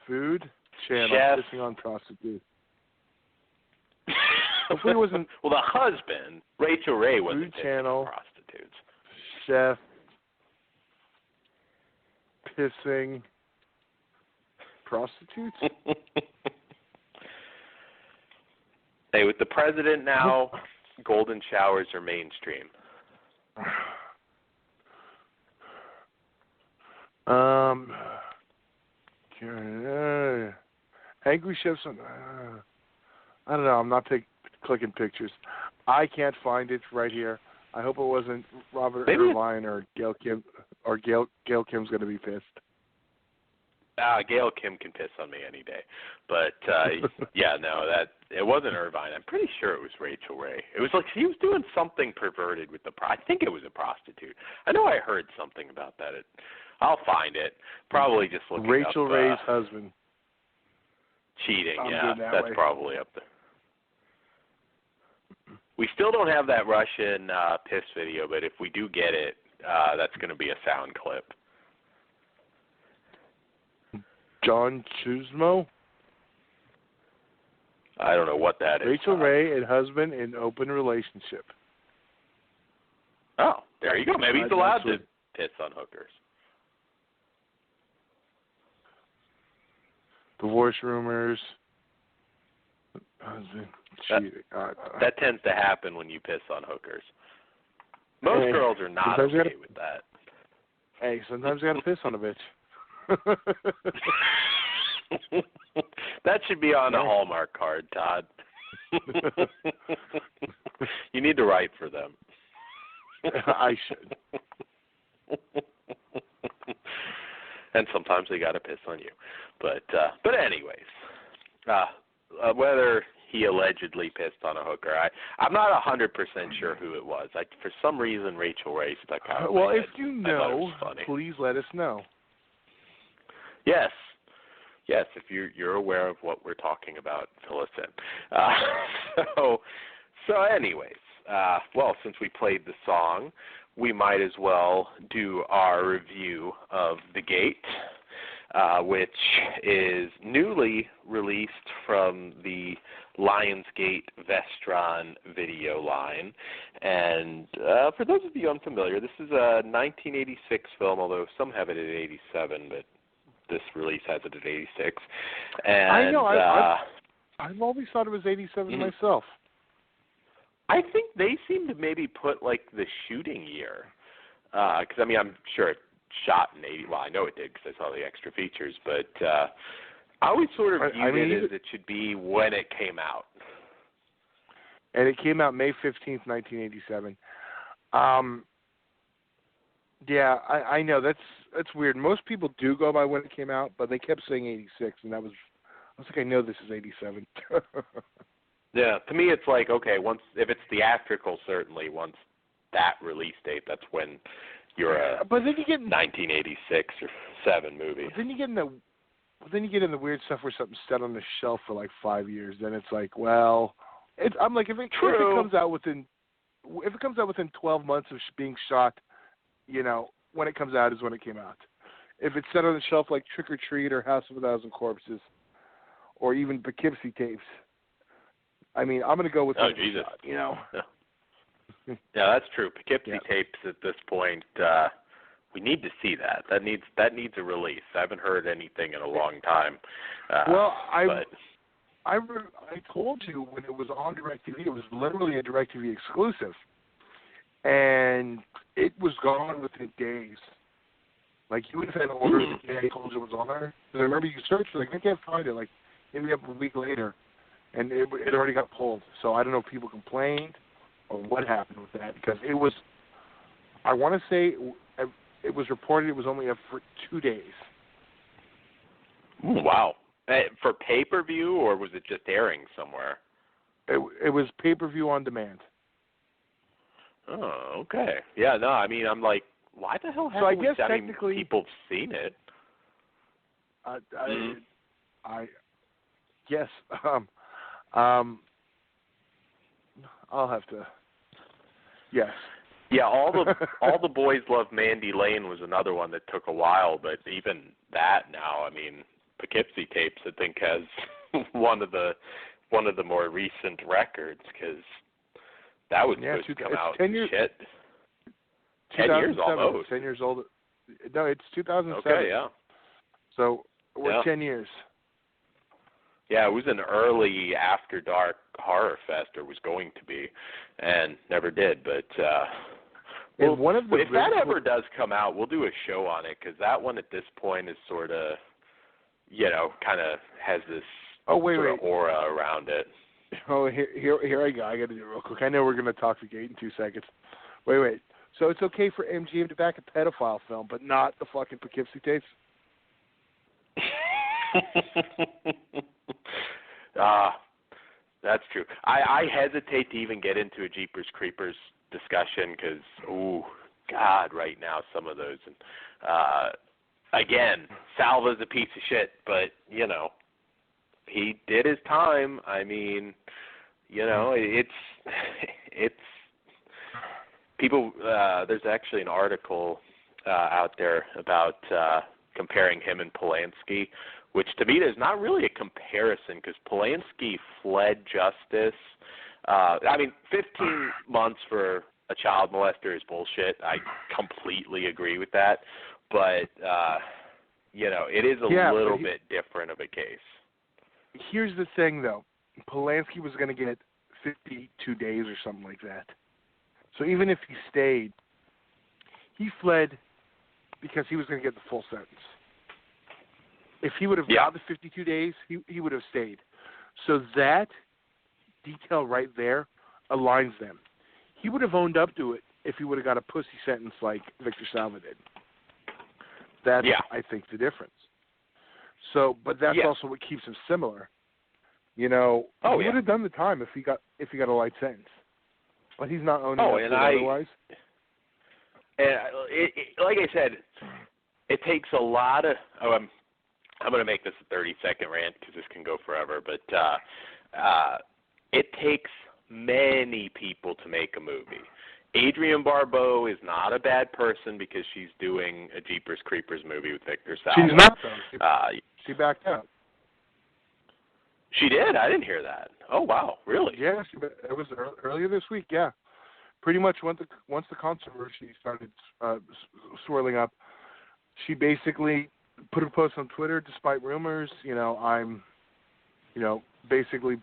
Food Channel pissing on prostitutes. Hopefully it wasn't. Well, the husband, Rachel Ray, wasn't Food pissing Channel on prostitutes. Chef pissing prostitutes. Hey, with the president now, golden showers are mainstream. Angry chefs. I don't know. I'm not clicking pictures. I can't find it right here. I hope it wasn't Robert Irvine or Gail Kim, or Gail Kim's going to be pissed. Gail Kim can piss on me any day, but yeah, no, that it wasn't Irvine. I'm pretty sure it was Rachel Ray. It was like she was doing something perverted with I think it was a prostitute. I know I heard something about that. I'll find it. Probably just looking Rachel up, Ray's husband. Cheating, that's way. Probably up there. We still don't have that Russian piss video, but if we do get it, that's going to be a sound clip. John Chusmo? I don't know what that is. Rachel Ray and husband in open relationship. Oh, there you go. Maybe he's allowed to piss on hookers. Divorce rumors. Husband cheating. That tends to happen when you piss on hookers. Most girls are not okay with that. Hey, sometimes you gotta piss on a bitch. That should be on a Hallmark card, Todd. You need to write for them. I should. And sometimes they gotta piss on you. But anyways, whether he allegedly pissed on a hooker, I'm not 100% sure who it was. For some reason, Rachel Ray stuck out. Well, if you know, please let us know. Yes, if you're aware of what we're talking about, fill us in. So anyways, well, since we played the song, we might as well do our review of The Gate, which is newly released from the Lionsgate Vestron video line. And for those of you unfamiliar, this is a 1986 film, although some have it at 87, but this release has it at 86. And I know. I've always thought it was 87 myself. I think they seem to maybe put like the shooting year, because I mean I'm sure it shot in 80. Well, I know it did because I saw the extra features, but I always sort of viewed it as it should be when it came out. And it came out May 15th, 1987. Yeah, I know that's weird. Most people do go by when it came out, but they kept saying 86, and I was like, I know this is 87. Yeah, to me it's like, okay, if it's theatrical, certainly once that release date, that's when you're a but then you get 1986 or 7 movie. Then you get in the weird stuff where something's set on the shelf for like 5 years. Then it's like, well, I'm like, if it comes out within 12 months of being shot, when it comes out is when it came out. If it's set on the shelf like Trick or Treat or House of a Thousand Corpses, or even Poughkeepsie Tapes, I mean, I'm going to go with Jesus. Shot, Yeah, that's true. Poughkeepsie Tapes at this point, we need to see that. That needs a release. I haven't heard anything in a long time. I told you when it was on DirecTV, it was literally a DirecTV exclusive, and it was gone within days. Like, you would have had to order it the day I told you it was on there. Because I remember you searched, like, I can't find it. Like, maybe up a week later, and it already got pulled. So I don't know if people complained or what happened with that, because it was, I want to say, it was reported it was only up for 2 days. Ooh, wow. For pay-per-view, or was it just airing somewhere? It was pay-per-view on demand. Oh, okay. Yeah, no, I mean, I'm like, why the hell haven't people seen it? Yes. I'll have to. Yes. Yeah, all the boys love Mandy Lane was another one that took a while, but even that now, I mean, Poughkeepsie Tapes I think has one of the more recent records, because that was supposed to come out 10 years. Shit. 10 years almost. 10 years old. No, it's 2007. Okay, yeah. So we're 10 years. Yeah, it was an early After Dark horror fest, or was going to be, and never did. But if that ever does come out, we'll do a show on it, because that one at this point is sort of, kind of has this sort of aura around it. Oh, here I go. I got to do it real quick. I know we're going to talk to Gate in 2 seconds. Wait. So it's okay for MGM to back a pedophile film, but not the fucking Poughkeepsie Tapes? That's true. I hesitate to even get into a Jeepers Creepers discussion, because, God, right now some of those. And again, Salva's a piece of shit, but, he did his time. I mean, it's people, there's actually an article out there about comparing him and Polanski, which to me there's not really a comparison, because Polanski fled justice. 15 months for a child molester is bullshit. I completely agree with that. But, it is a little bit different of a case. Here's the thing, though. Polanski was going to get 52 days or something like that. So even if he stayed, he fled because he was going to get the full sentence. If he would have got the 52 days, he would have stayed. So that detail right there aligns them. He would have owned up to it if he would have got a pussy sentence like Victor Salva did. That's, I think, the difference. So, but that's also what keeps him similar. He would have done the time if he got a light sentence. But he's not owning up to it otherwise. And like I said, it takes a lot of. I'm going to make this a 30-second rant, because this can go forever. But it takes many people to make a movie. Adrienne Barbeau is not a bad person because she's doing a Jeepers Creepers movie with Victor Salva. She's not, though. She backed out. She did? I didn't hear that. Oh, wow. Really? Yeah, it was earlier this week, yeah. Pretty much once the controversy started swirling up, she basically put a post on Twitter, despite rumors, I'm, basically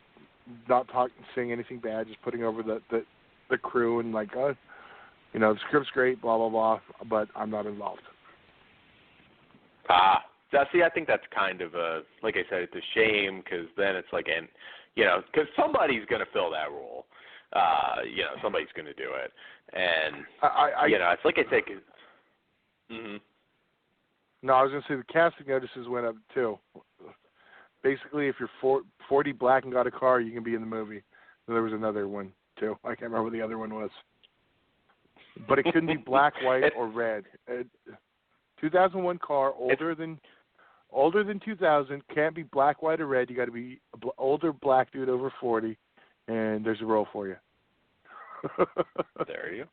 not saying anything bad, just putting over the crew and like, the script's great, blah, blah, blah, but I'm not involved. See, I think that's kind of like I said, it's a shame, because then it's like, because somebody's going to fill that role. Somebody's going to do it. And, it's like I said. Mm-hmm. No, I was going to say the casting notices went up, too. Basically, if you're 40 black and got a car, you can be in the movie. There was another one too. I can't remember what the other one was. But it couldn't be black, white, or red. 2001 car older than 2000 can't be black, white, or red. You got to be older black dude over 40, and there's a role for you. There you go.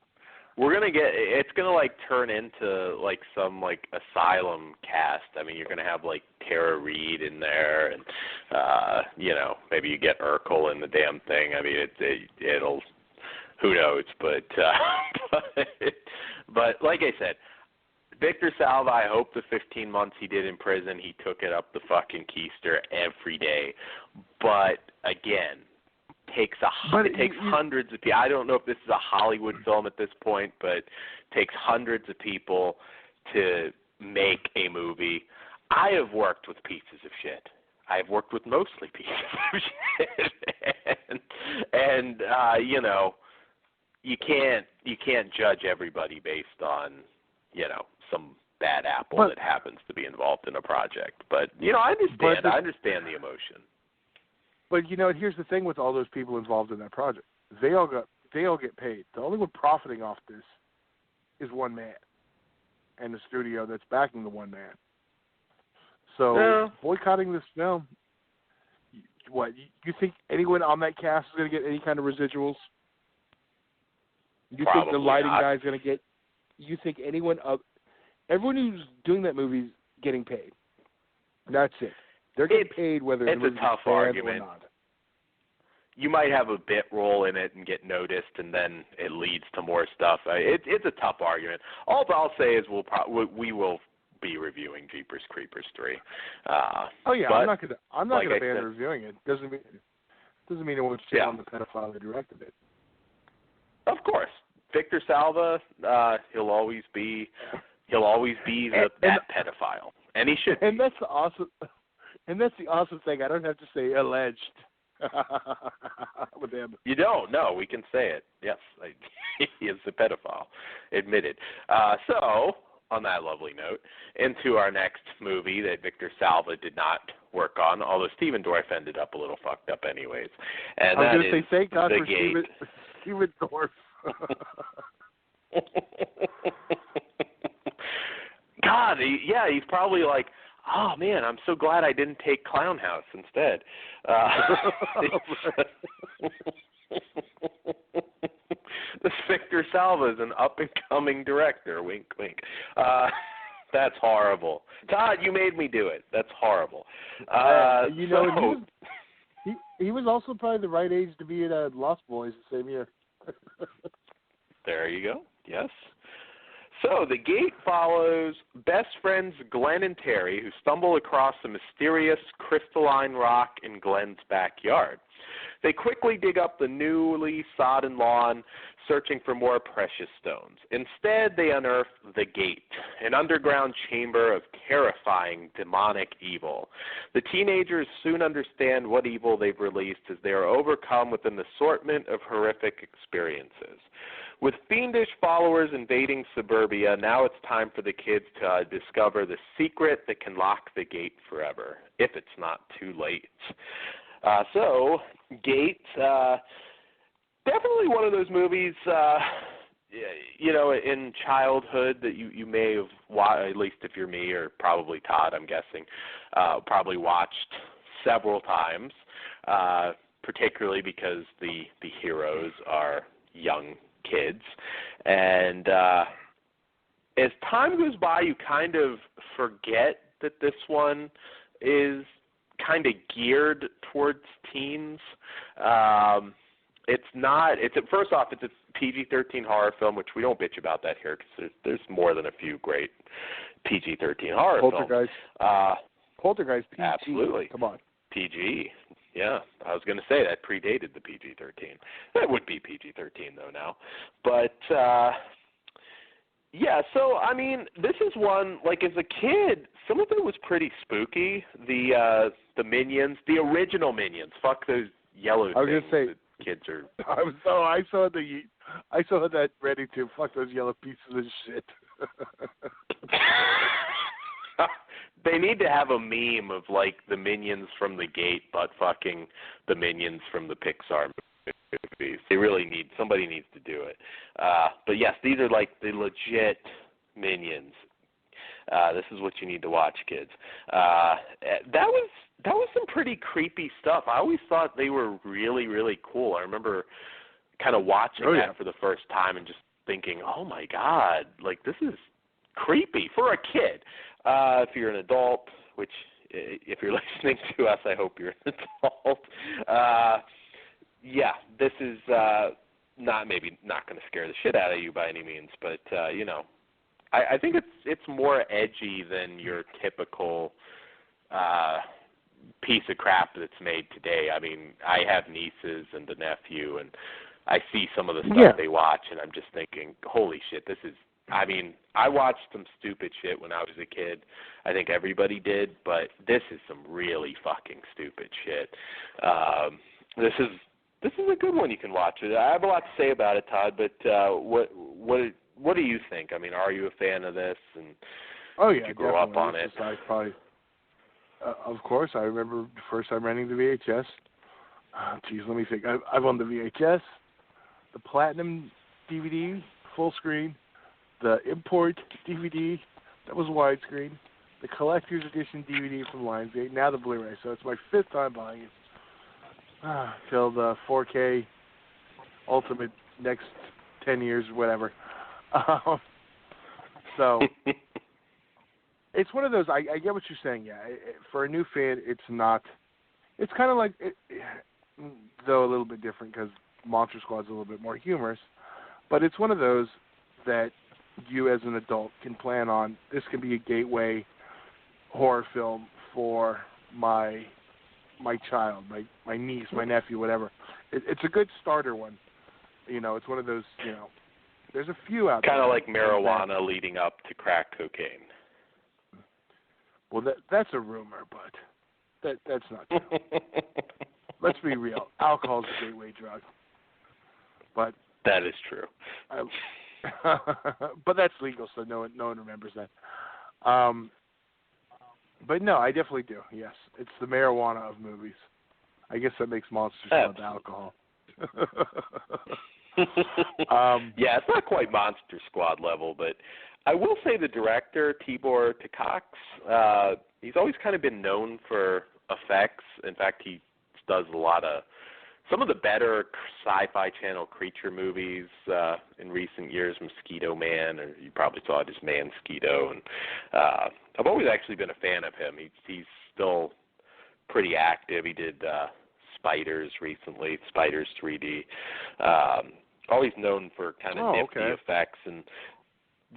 It's gonna like turn into like some like asylum cast. I mean, you're gonna have like Tara Reid in there, and maybe you get Urkel in the damn thing. I mean, it'll who knows, but like I said, Victor Salva, I hope the 15 months he did in prison, he took it up the fucking keister every day. But again, it takes hundreds of people. I don't know if this is a Hollywood film at this point, but it takes hundreds of people to make a movie. I have worked with pieces of shit. I have worked with mostly pieces of shit, and you can't judge everybody based on some bad apple that happens to be involved in a project. But I understand the emotion. But here's the thing with all those people involved in that project. They all get paid. The only one profiting off this is one man and the studio that's backing the one man. So boycotting this film, what, you think anyone on that cast is going to get any kind of residuals? You Probably think the lighting not. guy's going to get, you think everyone who's doing that movie is getting paid? That's it. They're getting paid whether it's a tough argument. Or not. You might have a bit role in it and get noticed, and then it leads to more stuff. It's a tough argument. All I'll say is we will be reviewing Jeepers Creepers 3. I'm not gonna ban reviewing it. Doesn't mean it won't shit on the pedophile that directed it. Of course, Victor Salva, he'll always be that pedophile, and he should. And that's the awesome thing. I don't have to say alleged with him. You don't? No, we can say it. Yes, he is a pedophile, admitted. So, on that lovely note, into our next movie that Victor Salva did not work on, although Steven Dorff ended up a little fucked up anyways. And I was going to say, thank God for Steven Dorff. God, he's probably like, oh man, I'm so glad I didn't take Clown House instead. This Victor Salva is an up-and-coming director. Wink, wink. That's horrible. Todd, you made me do it. That's horrible. He was also probably the right age to be in Lost Boys the same year. There you go. Yes. So The Gate follows best friends Glenn and Terry, who stumble across a mysterious crystalline rock in Glenn's backyard. They quickly dig up the newly sodden lawn, searching for more precious stones. Instead, they unearth The Gate, an underground chamber of terrifying demonic evil. The teenagers soon understand what evil they've released as they are overcome with an assortment of horrific experiences. With fiendish followers invading suburbia, now it's time for the kids to discover the secret that can lock the gate forever, if it's not too late. So, Gate, definitely one of those movies, in childhood that you may have watched, at least if you're me, or probably Todd, I'm guessing, probably watched several times, particularly because the heroes are young kids. And as time goes by, you kind of forget that this one is kind of geared towards teens. First off, it's a PG-13 horror film, which we don't bitch about that here because there's more than a few great PG-13 horror films. Poltergeist PG. Absolutely. Come on. PG. Yeah, I was going to say that predated the PG-13. That would be PG-13 though now. But so I mean, this is one, like, as a kid, some of it was pretty spooky. The Minions, the original Minions. Fuck those yellow things. I was going to say, that kids are. I saw that ready to fuck those yellow pieces of shit. They need to have a meme of, like, the Minions from The Gate, but fucking the Minions from the Pixar movie. movies. Somebody needs to do it. But yes, these are like the legit Minions. This is what you need to watch, kids. That was some pretty creepy stuff. I always thought they were really, really cool. I remember kind of watching that for the first time and just thinking, oh my God, like this is creepy for a kid. If you're an adult, which if you're listening to us, I hope you're an adult. Yeah, this is not going to scare the shit out of you by any means, but you know, I think it's more edgy than your typical piece of crap that's made today. I mean, I have nieces and a nephew, and I see some of the stuff they watch, and I'm just thinking, holy shit, this is. I mean, I watched some stupid shit when I was a kid. I think everybody did, but this is some really fucking stupid shit. This is a good one you can watch. I have a lot to say about it, Todd, but what do you think? I mean, are you a fan of this? And did you grow up on it? I probably, of course, I remember the first time renting the VHS. Geez, let me think. I've owned the VHS, the Platinum DVD, full screen, the import DVD, that was widescreen, the collector's edition DVD from Lionsgate, now the Blu-ray. So it's my fifth time buying it. Till the 4K Ultimate next 10 years, whatever. So it's one of those. I get what you're saying. Yeah, for a new fan, it's not. It's kind of like, though a little bit different because Monster Squad's a little bit more humorous. But it's one of those that you, as an adult, can plan on. This can be a gateway horror film for my child, my niece, my nephew, whatever. It's a good starter one. You know, it's one of those. You know, there's a few out there. Kind of like marijuana leading up to crack cocaine. Well, that's a rumor, but that's not true. Let's be real. Alcohol's a gateway drug. But that is true. But that's legal, so no one remembers that. But no, I definitely do. Yes, it's the marijuana of movies. I guess that makes Monster Squad alcohol. Yeah, it's not quite Monster Squad level, but I will say the director, Tibor Takacs, he's always kind of been known for effects. In fact, he does a lot of some of the better Sci-Fi Channel creature movies in recent years, Mosquito Man, or you probably saw it as Man-Squito. And I've always actually been a fan of him. He's still pretty active. He did Spiders recently, Spiders 3D. Always known for kind of nifty effects. And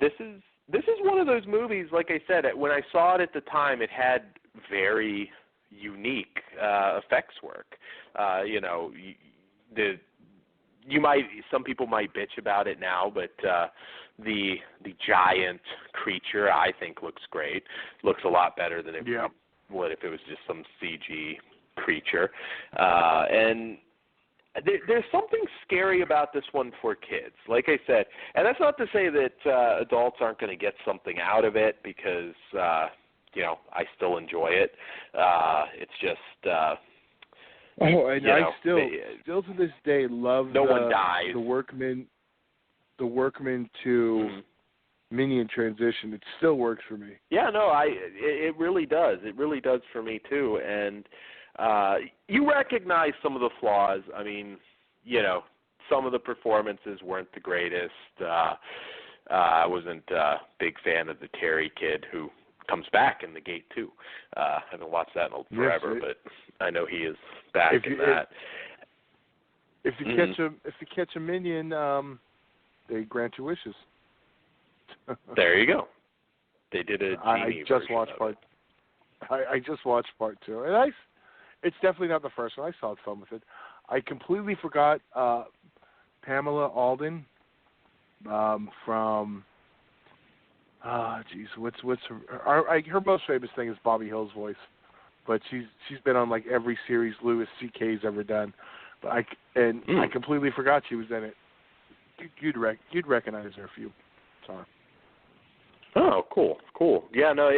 this is one of those movies, like I said, when I saw it at the time, it had very unique effects work. You know, some people might bitch about it now, but the giant creature I think looks great. Looks a lot better than it would if it was just some CG creature. And there's something scary about this one for kids, like I said. And that's not to say that adults aren't going to get something out of it, because you know, I still enjoy it. It's just I still to this day love one dies. The workman to Minion transition. It still works for me. Yeah, no, it really does. It really does for me too. And you recognize some of the flaws. I mean, you know, some of the performances weren't the greatest. I wasn't a big fan of the Terry kid who comes back in The Gate too. I haven't watched that in forever, but I know he is back in that. If you catch a Minion, they grant your wishes. There you go. They did a genie I just watched part 2, and it's definitely not the first one. I saw fun with it. I completely forgot Pamela Alden from. What's her most famous thing is Bobby Hill's voice, but she's been on like every series Louis C.K.'s ever done. But I completely forgot she was in it. You'd recognize her if you saw her. Oh, cool. Yeah, no,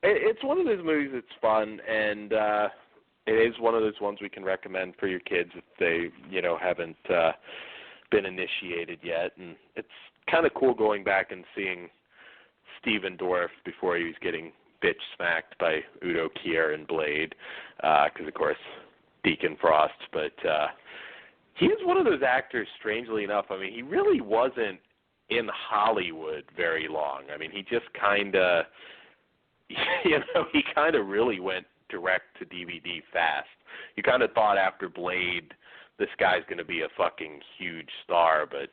it's one of those movies that's fun, and is one of those ones we can recommend for your kids if they, haven't been initiated yet. And it's kind of cool going back and seeing Steven Dorff before he was getting bitch smacked by Udo Kier in Blade, because of course Deacon Frost. But he is one of those actors, strangely enough. I mean, he really wasn't in Hollywood very long. I mean, he just kind of, he kind of really went direct to DVD fast. You kind of thought after Blade, this guy's going to be a fucking huge star, but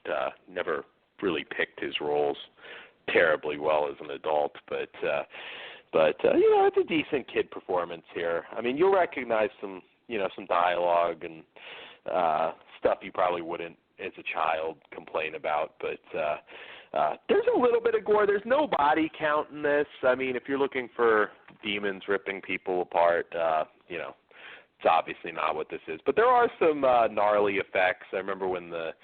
never really picked his roles terribly well as an adult. But it's a decent kid performance here. I mean, you'll recognize some dialogue and stuff you probably wouldn't as a child complain about, but there's a little bit of gore. There's no body count in this. I mean, if you're looking for demons ripping people apart, it's obviously not what this is. But there are some gnarly effects. I remember when the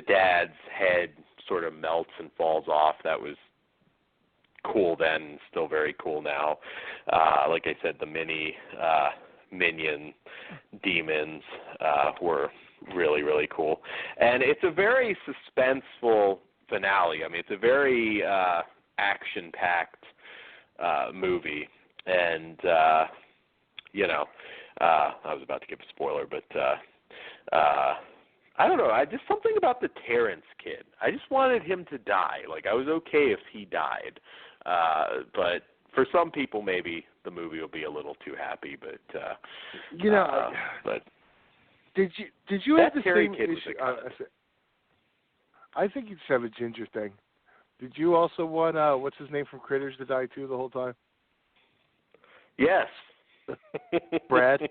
dad's head sort of melts and falls off. That was cool then, still very cool now. Like I said, the minion demons were really, really cool. And it's a very suspenseful finale. I mean, it's a very action-packed movie. And, I was about to give a spoiler, but I don't know. Just something about the Terrence kid. I just wanted him to die. Like, I was okay if he died. But for some people, maybe the movie will be a little too happy. But but did you have the Terry same kid issue? I think you just have a ginger thing. Did you also want what's his name from Critters to die too the whole time? Yes. Brad.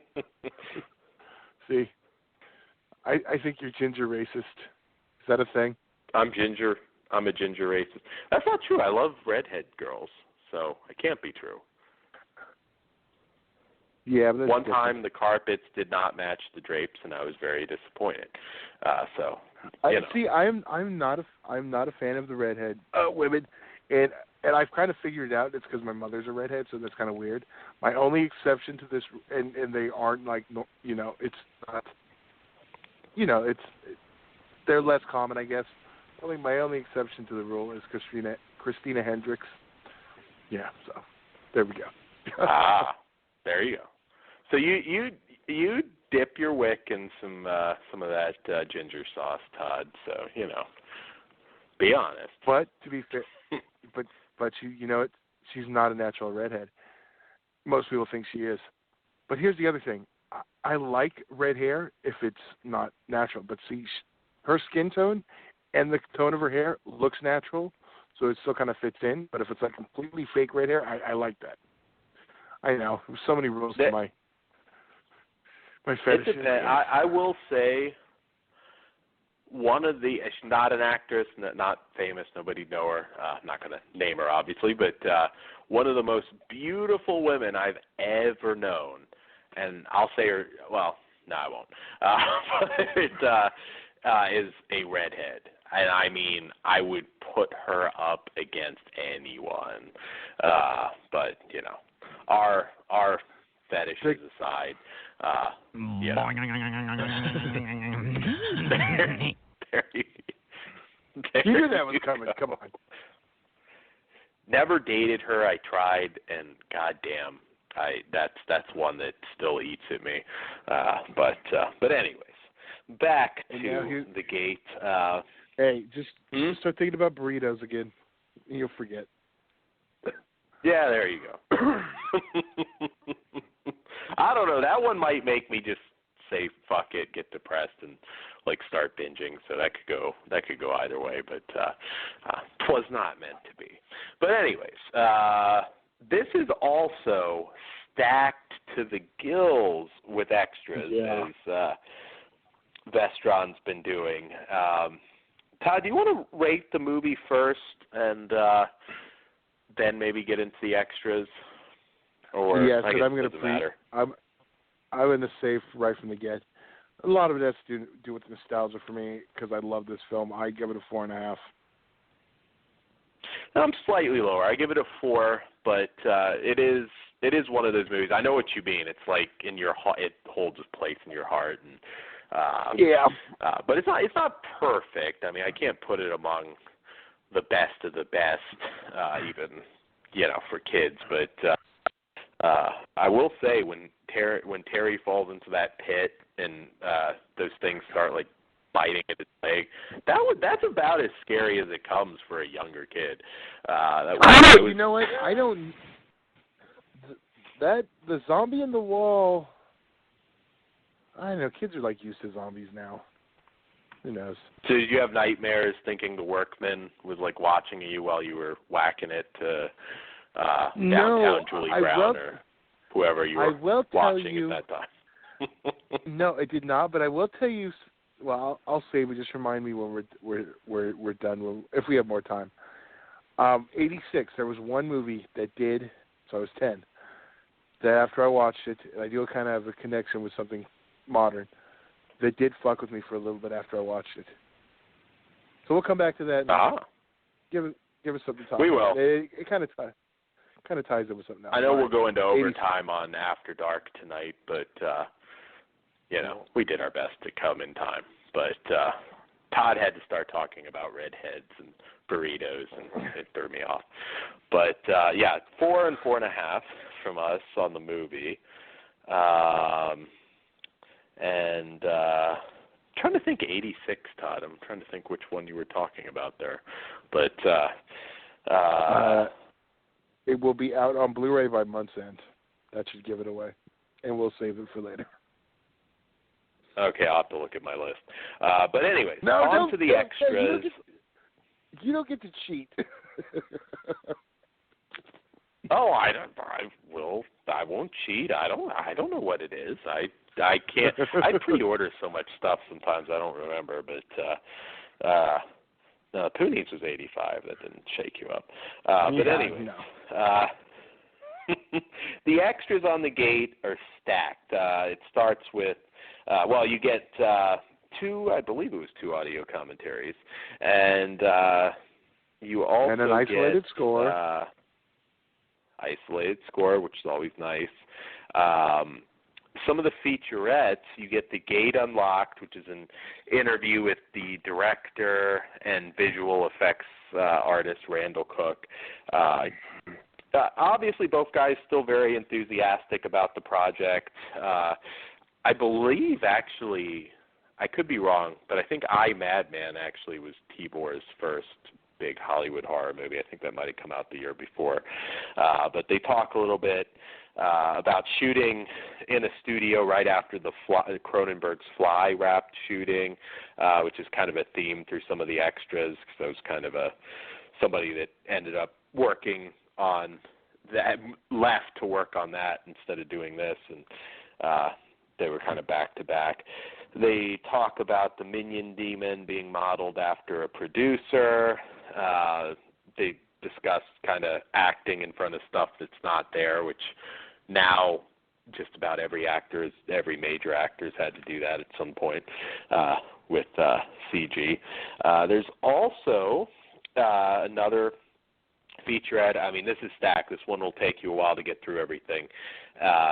See, I think you're ginger racist. Is that a thing? I'm ginger. I'm a ginger racist. That's not true. I love redhead girls, so it can't be true. Yeah, but one time the carpets did not match the drapes, and I was very disappointed. See, I'm not a fan of the redhead women, and I've kind of figured out it's because my mother's a redhead, so that's kind of weird. My only exception to this, and they aren't like, it's not, they're less common, I guess. My only exception to the rule is Christina Hendricks. Yeah, so there we go. There you go. So you dip your wick in some of that ginger sauce, Todd. So be honest. But to be fair, but she's not a natural redhead. Most people think she is. But here's the other thing: I like red hair if it's not natural. But see, her skin tone and the tone of her hair looks natural, so it still kind of fits in. But if it's like completely fake red hair, I like that. I know. There's so many rules to my fetish. I will say one of the, she's not an actress, not famous, nobody know her. I'm not going to name her, obviously, but one of the most beautiful women I've ever known. And I'll say her, well, no, I won't. Is a redhead. And I mean, I would put her up against anyone. But, our fetishes aside, you knew that was coming. Come on. Never dated her. I tried, and goddamn, that's one that still eats at me. But anyways, back to the gate. Hey, just start thinking about burritos again. You'll forget. Yeah, there you go. I don't know. That one might make me just say fuck it, get depressed, and start binging. So that could go either way. But twas not meant to be. But anyways, this is also stacked to the gills with extras, as Vestron's been doing. Todd, do you want to rate the movie first, and then maybe get into the extras? Or yes, but I'm going to I'm going to say right from the get. A lot of it has to do with nostalgia for me because I love this film. I give it a 4.5. I'm slightly lower. I give it a 4, but it is it is one of those movies. I know what you mean. It's like in your it holds its place in your heart, and but it's not perfect. I mean, I can't put it among the best of the best, even for kids. But I will say when Terry falls into that pit and those things start like biting at his leg, that's about as scary as it comes for a younger kid. You know what? I don't. The zombie in the wall. I don't know. Kids are like used to zombies now. Who knows? So did you have nightmares thinking the workman was like watching you while you were whacking it to downtown Julie Brown or whoever you were watching at that time? No, it did not. But I will tell you. Well, I'll save it. Just remind me when we're done. If we have more time. 86. There was one movie that did. So I was 10. That after I watched it, and I do kind of have a connection with something modern, that did fuck with me for a little bit after I watched it. So we'll come back to that. Give us something to talk about. We will. It kind of ties in with something else. I know we'll go into overtime on After Dark tonight, but we did our best to come in time. But Todd had to start talking about redheads and burritos, and it threw me off. But 4 and 4.5 from us on the movie. And trying to think 86, Todd. I'm trying to think which one you were talking about there. But it will be out on Blu-ray by month's end. That should give it away. And we'll save it for later. Okay, I'll have to look at my list. But anyway, on to the extras. You don't get to cheat. Oh, I won't cheat. I don't know what it is. I can't. I pre-order so much stuff sometimes I don't remember. But no, Poonies was 85. That didn't shake you up. But anyway, the extras on the gate are stacked. It starts with you get I believe it was 2 audio commentaries, and you also and an isolated score. Isolated score, which is always nice. Some of the featurettes, you get The Gate Unlocked, which is an interview with the director and visual effects artist, Randall Cook. Obviously, both guys still very enthusiastic about the project. I believe, actually, I could be wrong, but I think I, Madman actually was Tibor's first big Hollywood horror movie. I think that might have come out the year before. But they talk a little bit about shooting in a studio right after Cronenberg's Fly wrapped shooting, which is kind of a theme through some of the extras, because there was kind of somebody that ended up working on that, left to work on that instead of doing this, and they were kind of back to back. They talk about the Minion Demon being modeled after a producer. They discuss kind of acting in front of stuff that's not there, which now just about every major actor's had to do that at some point with CG. There's also another featurette. I mean, this is stacked. This one will take you a while to get through everything.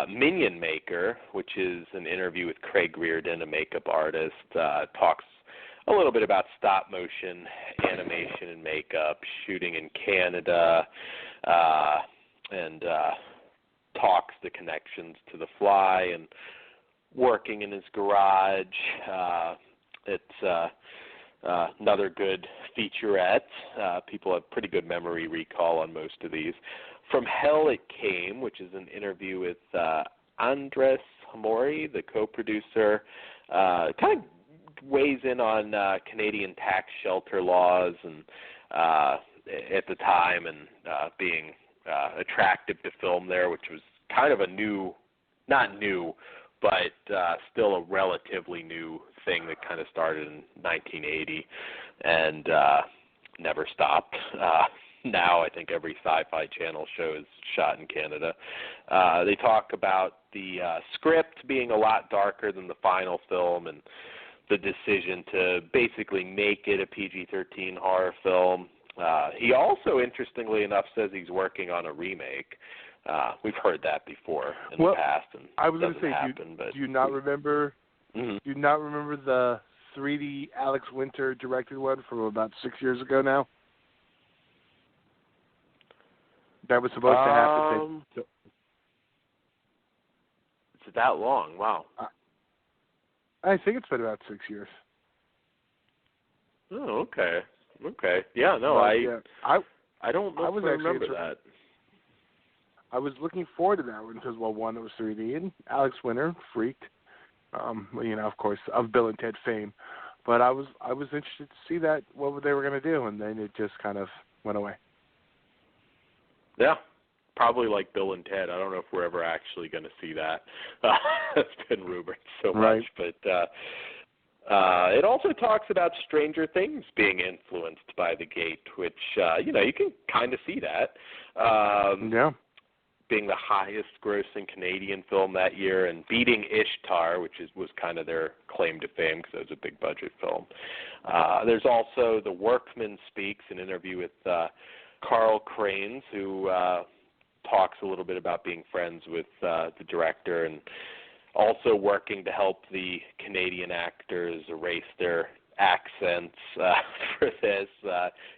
Minion Maker, which is an interview with Craig Reardon, a makeup artist, talks a little bit about stop motion animation and makeup, shooting in Canada, and talks the connections to The Fly and working in his garage. It's another good featurette. People have pretty good memory recall on most of these. From Hell It Came, which is an interview with Andres Hamori, the co-producer, kind of weighs in on Canadian tax shelter laws and at the time, and being attractive to film there, which was kind of not new, but still a relatively new thing that kind of started in 1980 and never stopped. Now I think every Sci-Fi Channel show is shot in Canada. They talk about the script being a lot darker than the final film and the decision to basically make it a PG-13 horror film. He also, interestingly enough, says he's working on a remake. We've heard that before in the past, and I was going to say, do you not remember? Mm-hmm. Do you not remember the 3D Alex Winter directed one from about 6 years ago now? That was supposed to happen. Is it that long? Wow. I think it's been about 6 years. Oh, okay. Okay. Yeah, no, I don't know if I remember that. I was looking forward to that one because, well, one, it was 3D, and Alex Winter freaked, of course, of Bill and Ted fame. But I was interested to see that, what they were going to do, and then it just kind of went away. Yeah, probably like Bill and Ted. I don't know if we're ever actually going to see that. It's been rumored so much, but it also talks about Stranger Things being influenced by The Gate, which, you can kind of see that. Yeah. Being the highest grossing Canadian film that year and beating Ishtar, which was kind of their claim to fame because it was a big budget film. There's also The Workman Speaks, an interview with Carl Cranes, who talks a little bit about being friends with the director and also working to help the Canadian actors erase their accents for this.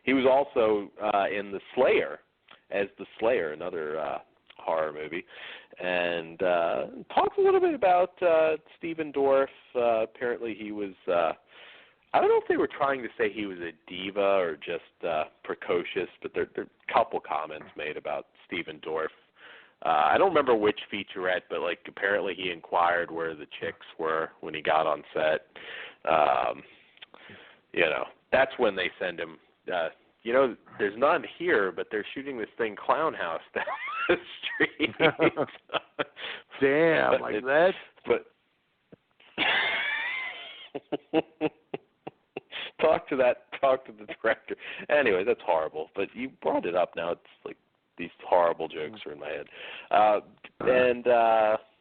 He was also in The Slayer, as the Slayer, another horror movie, and talks a little bit about Stephen Dorff. Apparently he was, I don't know if they were trying to say he was a diva or just precocious, but there are a couple comments made about Stephen Dorff. I don't remember which featurette, but apparently he inquired where the chicks were when he got on set. That's when they send him, there's none here, but they're shooting this thing Clown House down the street. Damn, like that? But talk to the director. Anyway, that's horrible. But you brought it up now. It's like these horrible jokes are in my head.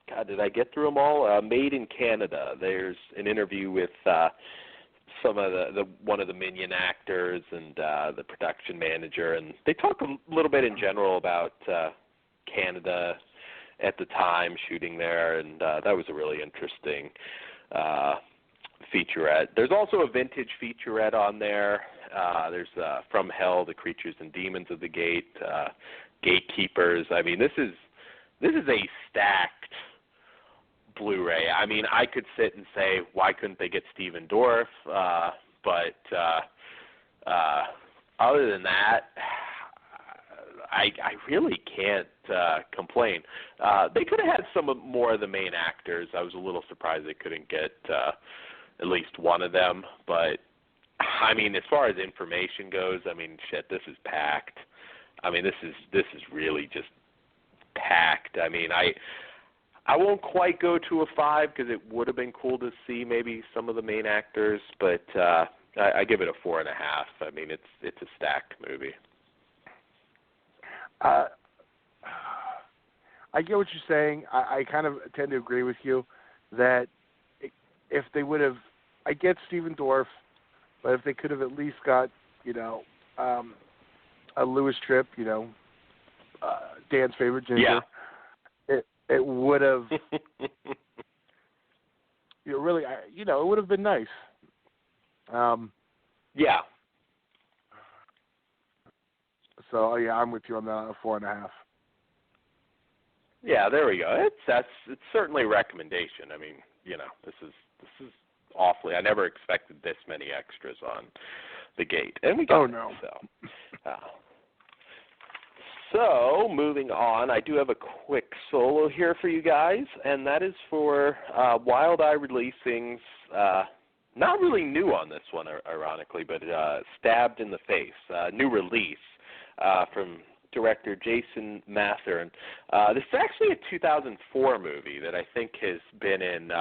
God, did I get through them all? Made in Canada. There's an interview with some of one of the Minion actors and the production manager, and they talk a little bit in general about Canada at the time, shooting there, and that was a really interesting featurette. There's also a vintage featurette on there. There's From Hell, The Creatures and Demons of the Gate, Gatekeepers. I mean, this is a stacked Blu-ray. I mean, I could sit and say, why couldn't they get Stephen Dorff? But other than that, I really can't complain. They could have had some more of the main actors. I was a little surprised they couldn't get at least one of them. But, I mean, as far as information goes, I mean, shit, this is packed. I mean, this is really just packed. I mean, I won't quite go to a 5 because it would have been cool to see maybe some of the main actors, but I give it a 4.5. I mean, it's a stacked movie. I get what you're saying. I kind of tend to agree with you that if they would have, I get Stephen Dorff, but if they could have at least got, a Louis Tripp, Dan's favorite ginger, it would have, really, it would have been nice. Yeah. So I'm with you on that, 4.5. Yeah, there we go. It's certainly a recommendation. I mean, this is awfully. I never expected this many extras on The Gate, and we got no. So moving on, I do have a quick solo here for you guys, and that is for Wild Eye Releasing's, not really new on this one, ironically, but Stabbed in the Face, new release from director Jason Mathern. This is actually a 2004 movie that I think has been in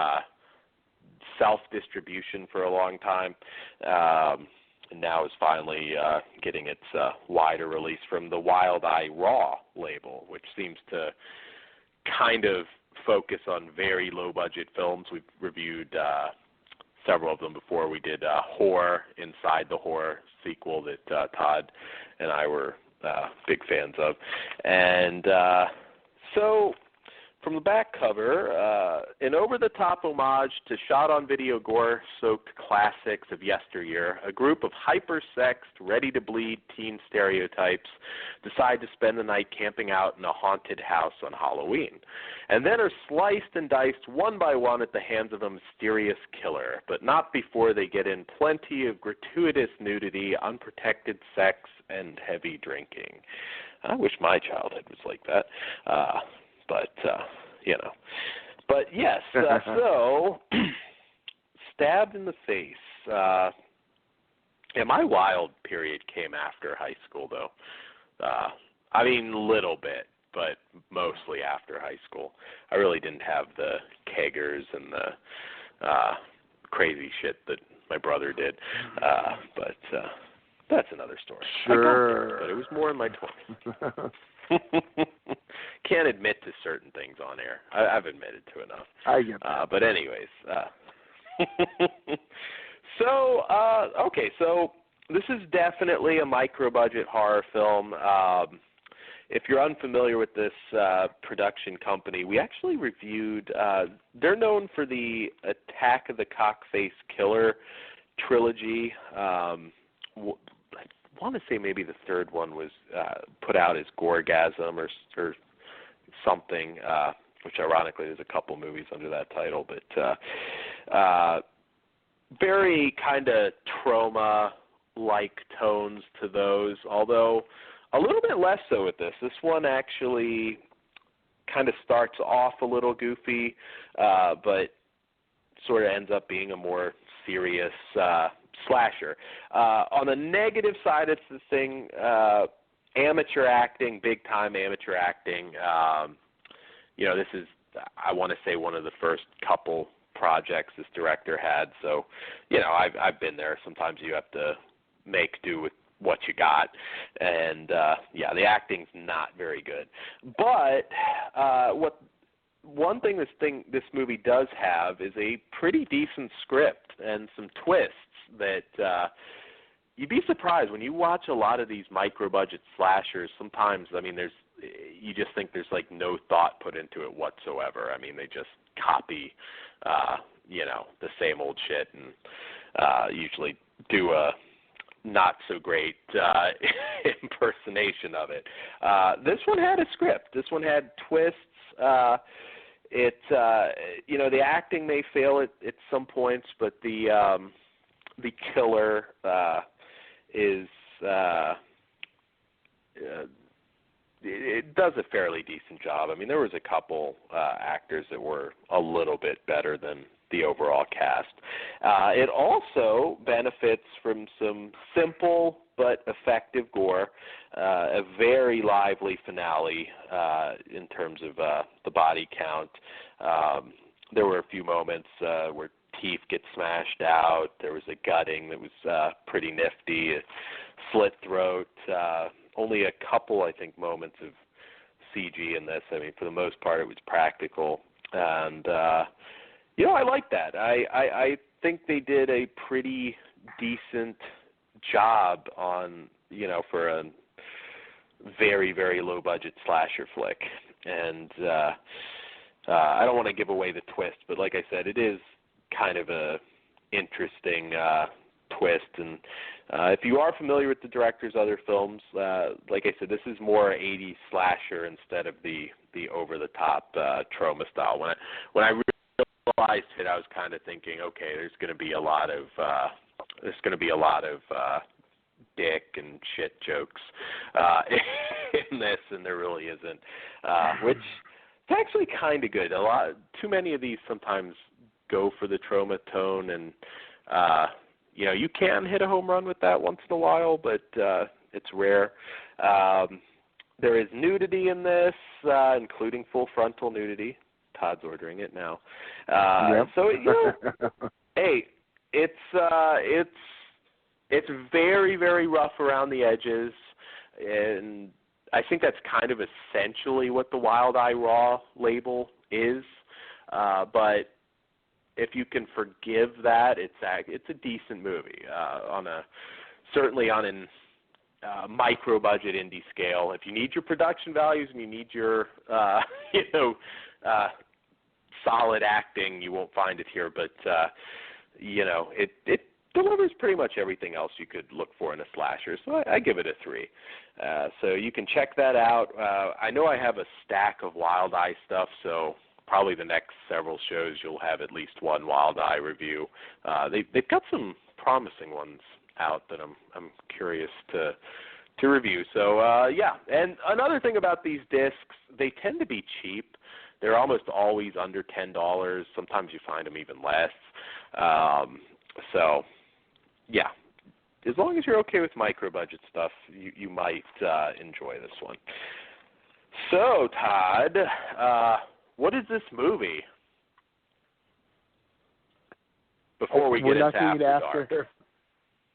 self-distribution for a long time. And now is finally getting its wider release from the Wild Eye Raw label, which seems to kind of focus on very low-budget films. We've reviewed several of them before. We did Horror, Inside the Horror sequel that Todd and I were big fans of. And So, from the back cover, an over-the-top homage to shot-on-video gore-soaked classics of yesteryear, a group of hyper-sexed, ready-to-bleed teen stereotypes decide to spend the night camping out in a haunted house on Halloween, and then are sliced and diced one by one at the hands of a mysterious killer, but not before they get in plenty of gratuitous nudity, unprotected sex, and heavy drinking. I wish my childhood was like that. But, But, yes, so, stabbed in the face. My wild period came after high school, though. I mean, little bit, but mostly after high school. I really didn't have the keggers and the crazy shit that my brother did. But that's another story. Sure. But it was more in my 20s. Can't admit to certain things on air. I've admitted to enough. I get that. But anyways, so this is definitely a micro-budget horror film. If you're unfamiliar with this production company, we actually reviewed, they're known for the Attack of the Cockface Killer trilogy. I want to say maybe the third one was put out as Gorgasm or something, which ironically there's a couple movies under that title, but very kind of trauma-like tones to those, although a little bit less so with this. This one actually kind of starts off a little goofy, but sort of ends up being a more serious slasher. On the negative side of the thing, amateur acting, big-time amateur acting. This is, I want to say, one of the first couple projects this director had. So, I've been there. Sometimes you have to make do with what you got. And, the acting's not very good. But one thing this movie does have is a pretty decent script and some twists that you'd be surprised when you watch a lot of these micro-budget slashers. Sometimes, you just think there's like no thought put into it whatsoever. They just copy, the same old shit and usually do a not so great impersonation of it. This one had a script. This one had twists. The acting may fail at some points, but the killer is it does a fairly decent job. There was a couple actors that were a little bit better than the overall cast. It also benefits from some simple but effective gore, a very lively finale in terms of the body count. There were a few moments where teeth get smashed out. There was a gutting that was pretty nifty, a slit throat. Only a couple, I think, moments of CG in this. For the most part, it was practical. And, I like that. I think they did a pretty decent job on, for a very, very low-budget slasher flick. And I don't want to give away the twist, but like I said, it is kind of a interesting twist. And if you are familiar with the director's other films, like I said, this is more 80s slasher instead of the over-the-top trauma style. When I realized it, I was kind of thinking, okay, there's going to be a lot of dick and shit jokes in this, and there really isn't, which is actually kind of good. Too many of these sometimes go for the trauma tone, and you can hit a home run with that once in a while, but it's rare. There is nudity in this, including full frontal nudity. Todd's ordering it now. Yep. So hey, it's very, very rough around the edges, and I think that's kind of essentially what the Wild Eye Raw label is. But if you can forgive that, it's a decent movie. Certainly on an micro budget indie scale. If you need your production values and you need your solid acting, you won't find it here. But it delivers pretty much everything else you could look for in a slasher. So I give it a 3. So you can check that out. I know I have a stack of Wild Eye stuff, so probably the next several shows you'll have at least one Wild Eye review. They've got some promising ones out that I'm curious to review. So and another thing about these discs, they tend to be cheap. They're almost always under $10. Sometimes you find them even less. So yeah, as long as you're okay with micro budget stuff, you might enjoy this one. So Todd, what is this movie? Before we get into After Dark.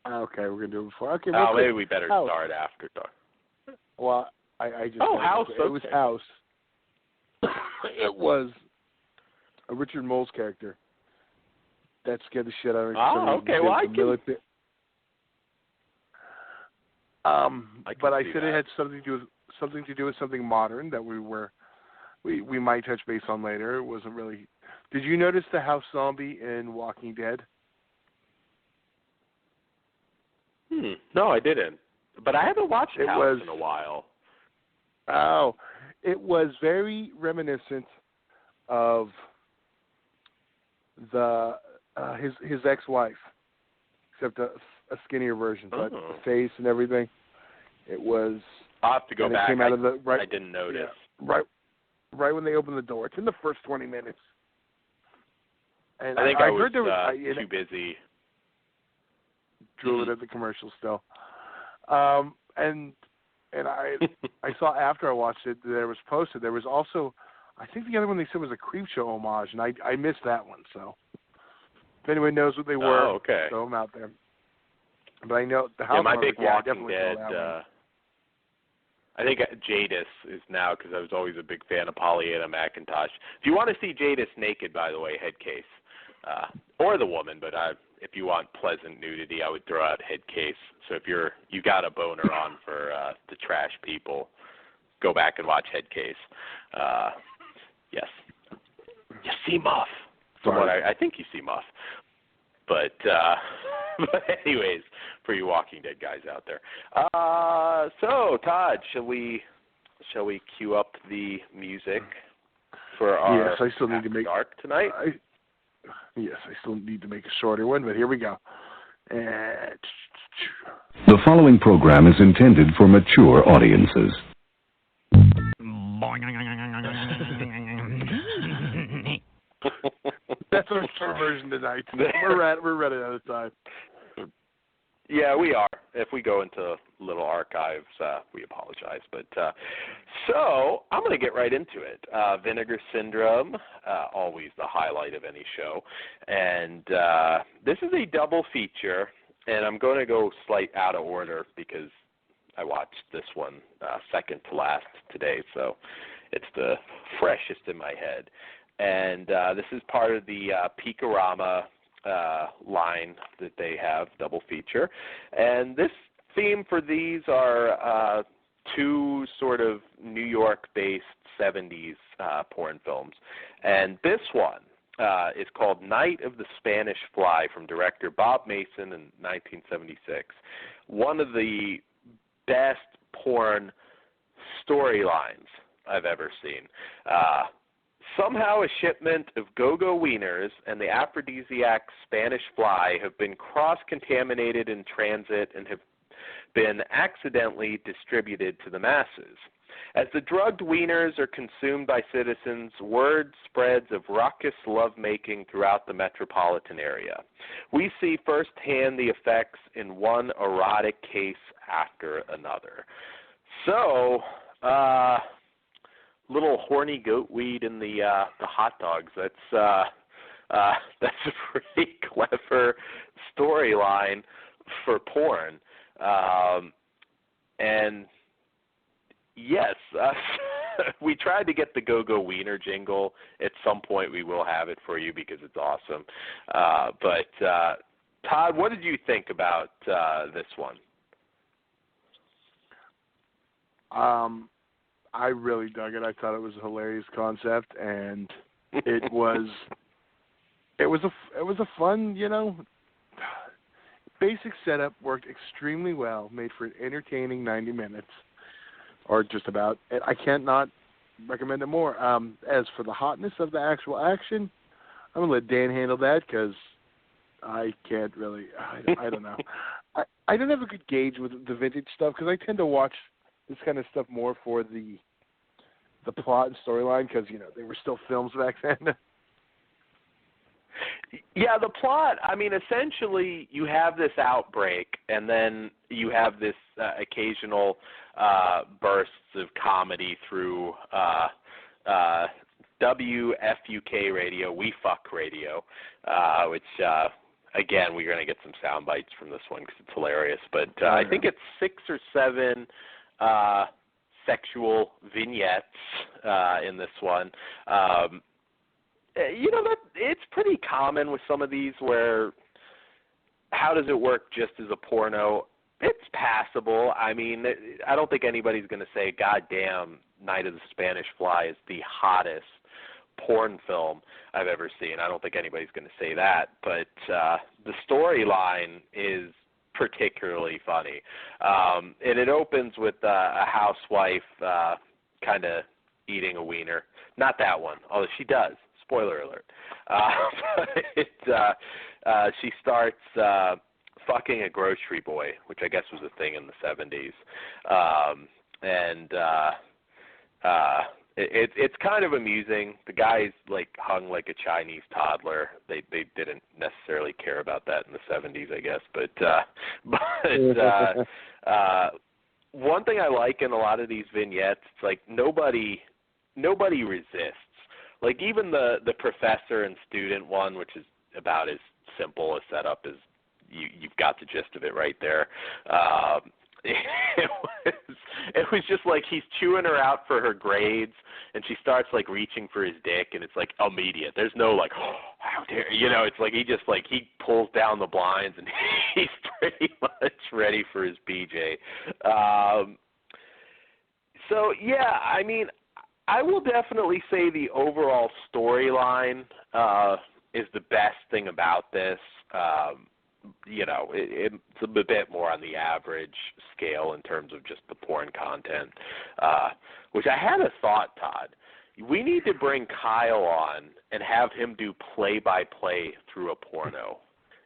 Okay, we're gonna do it before. Okay. Maybe we better start After Dark. Well, I just. House. It was House. It was a Richard Moles character that scared the shit out of me. Okay. Well, I can. But I said it had something to do with something modern that we might touch base on later. It wasn't really. Did you notice the house zombie in Walking Dead? No, I didn't. But I haven't watched House in a while. Oh, it was very reminiscent of his ex-wife, except a skinnier version, but the face and everything. It was. I'll have to go back. Came out of I didn't notice. Yeah, right when they opened the door. It's in the first 20 minutes. And I think I was too busy. Drew it at the commercial still. And I saw after I watched it that it was posted. There was also, I think the other one they said was a Creepshow homage, and I missed that one. So if anyone knows what they were, throw them out there. But I know the house. Yeah, my big Walking Dead. I think Jadis is now, because I was always a big fan of Pollyanna McIntosh. If you want to see Jadis naked, by the way, head case, or the woman, but if you want pleasant nudity, I would throw out head case. So if you got a boner on for the trash people, go back and watch head case. Yes, you see Muff. From what I think you see Muff. But anyways, for you Walking Dead guys out there. So Todd, shall we cue up the music for our Yes, I still need to make Dark tonight? Yes, I still need to make a shorter one, but here we go. The following program is intended for mature audiences. That's our short version tonight. We're running out of time. Yeah, we are. If we go into little archives, we apologize. But so I'm going to get right into it. Vinegar Syndrome, always the highlight of any show. And this is a double feature, and I'm going to go slight out of order because I watched this one second to last today, so it's the freshest in my head. And this is part of the Peakorama line that they have, double feature. And this theme for these are two sort of New York-based 70s porn films. And this one is called Night of the Spanish Fly from director Bob Mason in 1976. One of the best porn storylines I've ever seen. Somehow a shipment of go-go wieners and the aphrodisiac Spanish fly have been cross-contaminated in transit and have been accidentally distributed to the masses. As the drugged wieners are consumed by citizens, word spreads of raucous lovemaking throughout the metropolitan area. We see firsthand the effects in one erotic case after another. So, little horny goat weed in the hot dogs. That's a pretty clever storyline for porn. And yes, we tried to get the Go-Go Wiener jingle. At some point we will have it for you because it's awesome. But Todd, what did you think about this one? I really dug it. I thought it was a hilarious concept, and it was a fun, basic setup, worked extremely well, made for an entertaining 90 minutes, or just about. I can't not recommend it more. As for the hotness of the actual action, I'm going to let Dan handle that because I can't really, I don't know. I don't have a good gauge with the vintage stuff because I tend to watch this kind of stuff more for the plot and storyline because, they were still films back then. Yeah, the plot, I mean, essentially you have this outbreak and then you have this occasional bursts of comedy through WFUK radio, We Fuck Radio, which, again, we're going to get some sound bites from this one because it's hilarious. But I think it's 6 or 7 sexual vignettes in this one. That it's pretty common with some of these where how does it work just as a porno? It's passable. I mean, I don't think anybody's going to say, God damn, Night of the Spanish Fly is the hottest porn film I've ever seen. I don't think anybody's going to say that. But the storyline is particularly funny. And it opens with a housewife kind of eating a wiener. Not that one, although she does. Spoiler alert. She starts fucking a grocery boy, which I guess was a thing in the 70s. It's kind of amusing. The guy's like hung like a Chinese toddler. They didn't necessarily care about that in the 70s, I guess. But one thing I like in a lot of these vignettes, it's like nobody resists. Like even the professor and student one, which is about as simple a setup as you've got the gist of it right there. It was just like he's chewing her out for her grades, and she starts like reaching for his dick, and it's like immediate. There's no like, oh, how dare it's like he just like he pulls down the blinds and he's pretty much ready for his BJ. So yeah, I mean, I will definitely say the overall storyline is the best thing about this. It's a bit more on the average scale in terms of just the porn content, which I had a thought, Todd. We need to bring Kyle on and have him do play-by-play through a porno,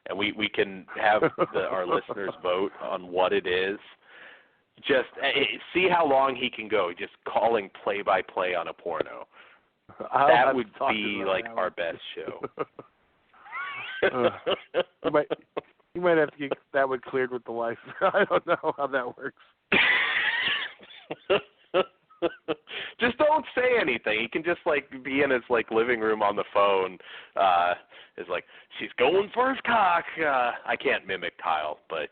and we can have our listeners vote on what it is. Just see how long he can go just calling play-by-play on a porno. That would be like our best show. You might have to get that one cleared with the wife. I don't know how that works. Just don't say anything. He can just like be in his like living room on the phone. Is like she's going for his cock. I can't mimic Kyle, but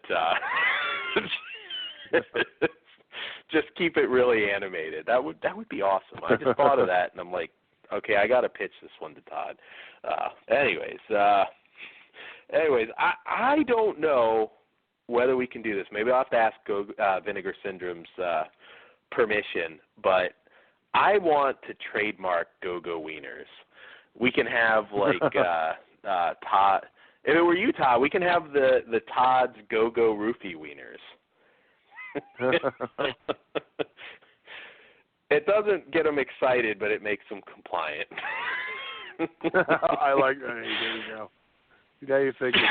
just keep it really animated. That would be awesome. I just thought of that, and I'm like, okay, I got to pitch this one to Todd. Anyways, I don't know whether we can do this. Maybe I'll have to ask Vinegar Syndrome's permission, but I want to trademark Go-Go Wieners. We can have like Todd. If it were you, Todd, we can have the Todd's Go-Go Roofie Wieners. It doesn't get them excited, but it makes them compliant. I like that. There you go. Now you're thinking.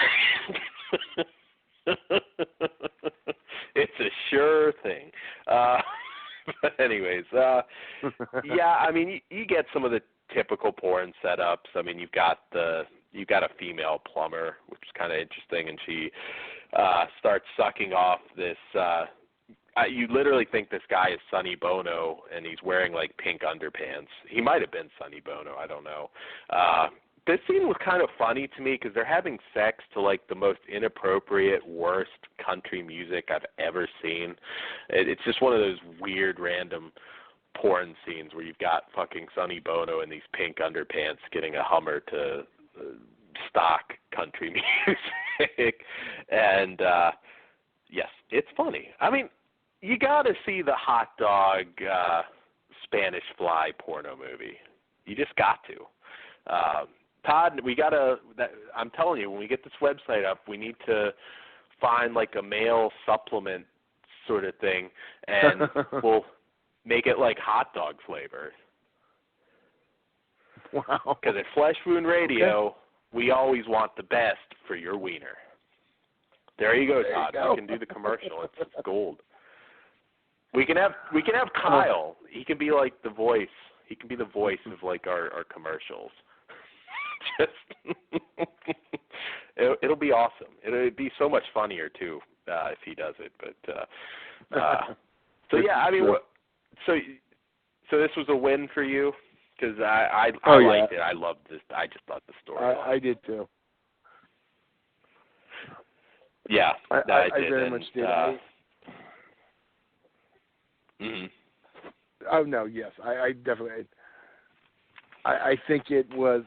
It's a sure thing. But anyways, yeah, I mean, you get some of the typical porn setups. I mean, you've got a female plumber, which is kind of interesting, and she starts sucking off this. You literally think this guy is Sonny Bono, and he's wearing like pink underpants. He might have been Sonny Bono. I don't know. This scene was kind of funny to me because they're having sex to like the most inappropriate, worst country music I've ever seen. It's just one of those weird, random porn scenes where you've got fucking Sonny Bono in these pink underpants getting a Hummer to stock country music. And yes, it's funny. I mean, you got to see the hot dog Spanish Fly porno movie. You just got to. Todd, we got to, I'm telling you, when we get this website up, we need to find like a male supplement sort of thing, and we'll make it like hot dog flavor. Wow. Because at Flesh Wound Radio, we always want the best for your wiener. There you go, Todd. We can do the commercial. It's gold. We can have Kyle. He can be like the voice. He can be the voice of like our commercials. Just it'll be awesome. It'll be so much funnier too if he does it. But so yeah, I mean, so this was a win for you because I liked it. I loved this. I just loved the story. I did too. Yeah, I did. Very much did. Oh no, yes, I definitely. I think it was.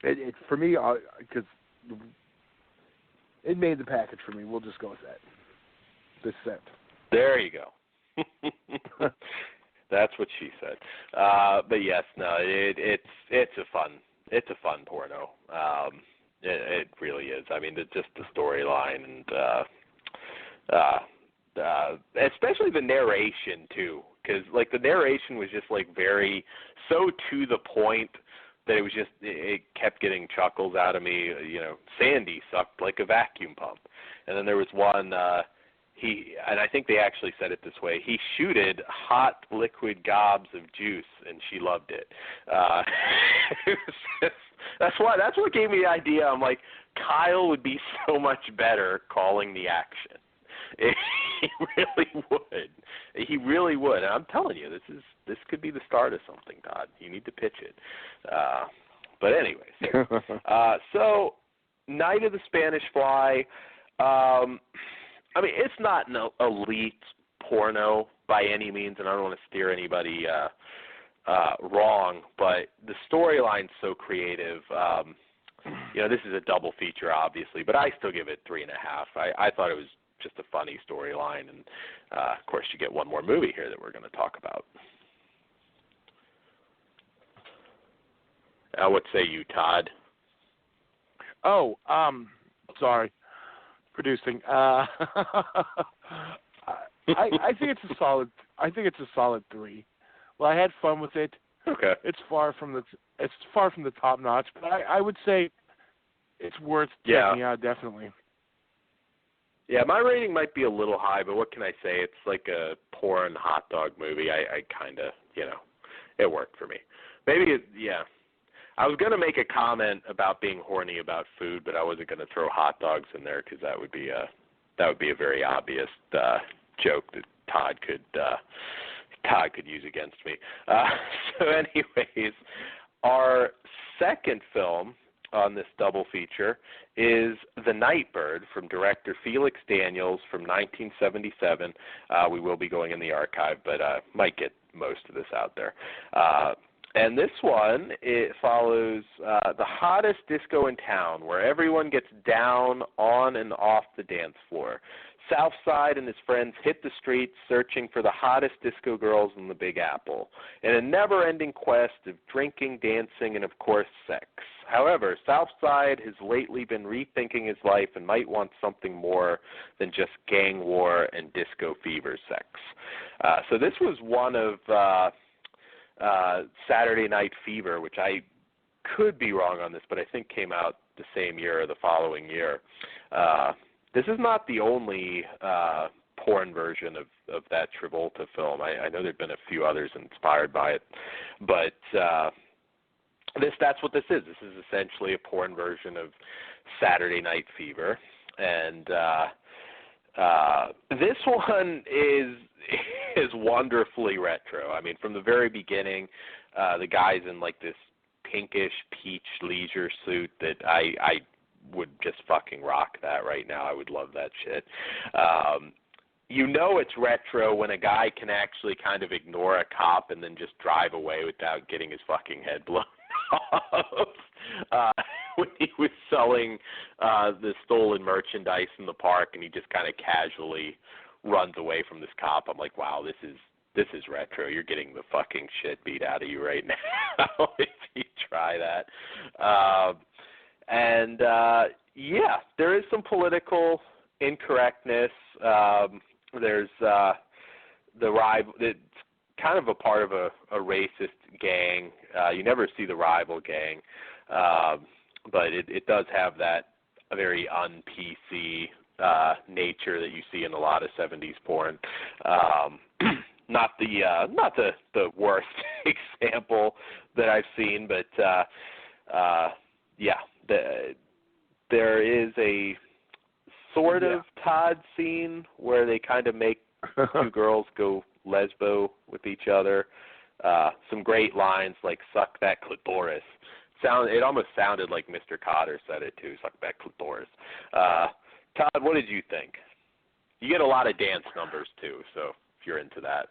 It for me because it made the package for me. We'll just go with that. This set. There you go. That's what she said. But yes, no, it's a fun porno. It really is. I mean, it's just the storyline and especially the narration too, because like the narration was just like very so to the point that it was just it kept getting chuckles out of me. You know, Sandy sucked like a vacuum pump, and then there was one. And I think they actually said it this way. He shooted hot liquid gobs of juice, and she loved it. It was just, that's what gave me the idea. I'm like, Kyle would be so much better calling the action. He really would. He really would. And I'm telling you, this could be the start of something, Todd. You need to pitch it. But anyways, so Night of the Spanish Fly. I mean, it's not an elite porno by any means, and I don't want to steer anybody wrong, but the storyline's so creative. You know, this is a double feature, obviously, but I still give it 3.5. I thought it was just a funny storyline, and of course, you get one more movie here that we're going to talk about. What say you, Todd? Oh, sorry. Producing. I think it's a solid. I think it's a solid 3. Well, I had fun with it. Okay. It's far from the top notch, but I would say it's worth checking out, definitely. Yeah, my rating might be a little high, but what can I say? It's like a porn hot dog movie. I kind of, it worked for me. Maybe, I was going to make a comment about being horny about food, but I wasn't going to throw hot dogs in there because that would be a very obvious joke that Todd could use against me. So anyways, our second film on this double feature is The Nightbird from director Felix Daniels from 1977. We will be going in the archive, but might get most of this out there. And this one, it follows the hottest disco in town, where everyone gets down on and off the dance floor. Southside and his friends hit the streets searching for the hottest disco girls in the Big Apple, in a never-ending quest of drinking, dancing, and, of course, sex. However, Southside has lately been rethinking his life and might want something more than just gang war and disco fever sex. So this was one of Saturday Night Fever, which I could be wrong on this, but I think came out the same year or the following year. This is not the only porn version of that Travolta film. I know there have been a few others inspired by it, but that's what this is. This is essentially a porn version of Saturday Night Fever, and this one is wonderfully retro. I mean, from the very beginning, the guy's in like this pinkish peach leisure suit that I would just fucking rock that right now. I would love that shit. It's retro when a guy can actually kind of ignore a cop and then just drive away without getting his fucking head blown off. When he was selling the stolen merchandise in the park, and he just kind of casually runs away from this cop. I'm like, wow, this is retro. You're getting the fucking shit beat out of you right now if you try that. Yeah, there is some political incorrectness. There's the rival. It's kind of a part of a racist gang. You never see the rival gang, but it does have that a very un-PC nature that you see in a lot of 70s porn. Not the worst example that I've seen, but there is a sort of Todd scene where they kind of make two girls go lesbo with each other. Some great lines like "suck that clitoris." It almost sounded like Mr. Cotter said it too. "Suck that clitoris." Todd, what did you think? You get a lot of dance numbers too, so if you're into that.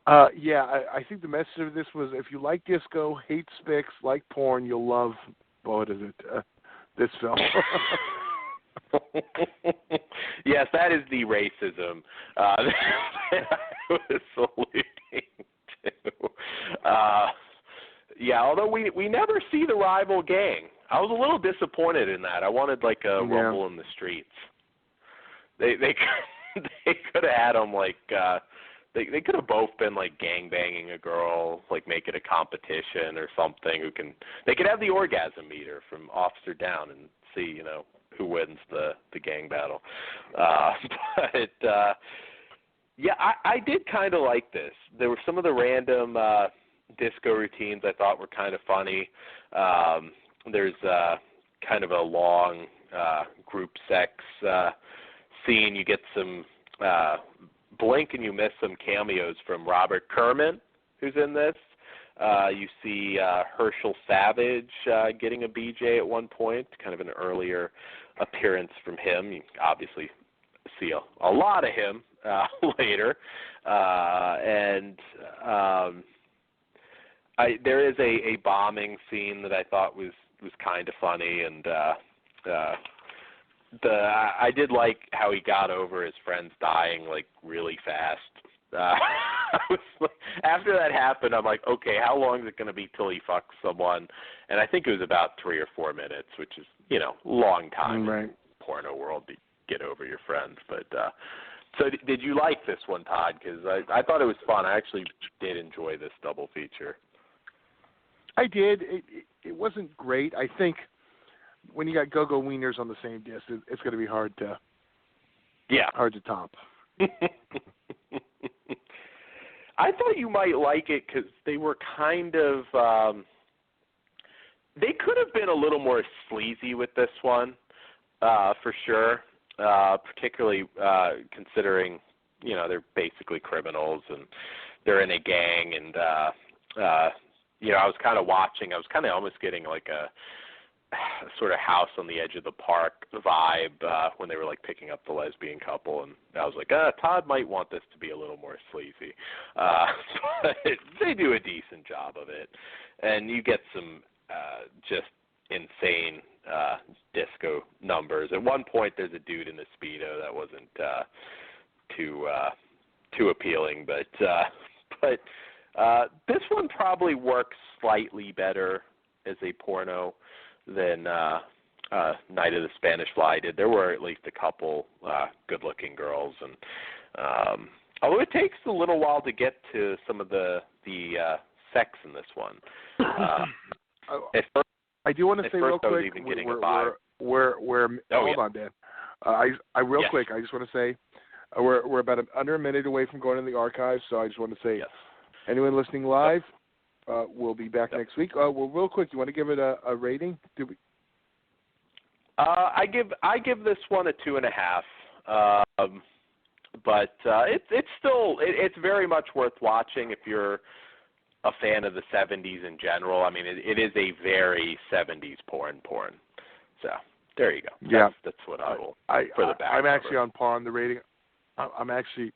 I think the message of this was, if you like disco, hate Spix, like porn, you'll love, this film. Yes, that is the racism that I was alluding to. Although we never see the rival gang. I was a little disappointed in that. I wanted like a rumble in the streets. They could have had them like they could have both been like gang banging a girl, like make it a competition or something. They could have the orgasm meter from Officer Down and see who wins the gang battle. I did kind of like this. There were some of the random disco routines I thought were kind of funny. There's kind of a long group sex scene. You get some blink and you miss some cameos from Robert Kerman, who's in this. You see Herschel Savage getting a BJ at one point, kind of an earlier appearance from him. You obviously see a lot of him later. There is a bombing scene that I thought was kind of funny, and I did like how he got over his friends dying like really fast. After that happened, I'm like, okay, how long is it going to be till he fucks someone? And I think it was about 3 or 4 minutes, which is long time in porno world to get over your friends. But so did you like this one, Todd? Because I thought it was fun. I actually did enjoy this double feature. I did. It wasn't great. I think when you got Go-Go Wieners on the same disc, it's going to be hard to top. I thought you might like it because they were kind of they could have been a little more sleazy with this one, for sure. Particularly considering they're basically criminals and they're in a gang, and I was kind of watching. I was kind of almost getting like a sort of House on the Edge of the Park vibe when they were like picking up the lesbian couple, and I was like, Todd might want this to be a little more sleazy. But they do a decent job of it, and you get some just insane disco numbers. At one point, there's a dude in a Speedo that wasn't too appealing, but this one probably works slightly better as a porno than Night of the Spanish Fly did. There were at least a couple good-looking girls, and although it takes a little while to get to some of the sex in this one. I do want to say real quick, hold on, Dan. Quick, I just want to say we're about under a minute away from going in the archives, so I just want to say, anyone listening live, we'll be back next week. Well, real quick, you want to give it a rating? I give this one a 2.5. But it's very much worth watching if you're a fan of the 70s in general. I mean, it is a very 70s porn. So there you go. That's what I will for the back. I'm actually on par on the rating. I'm actually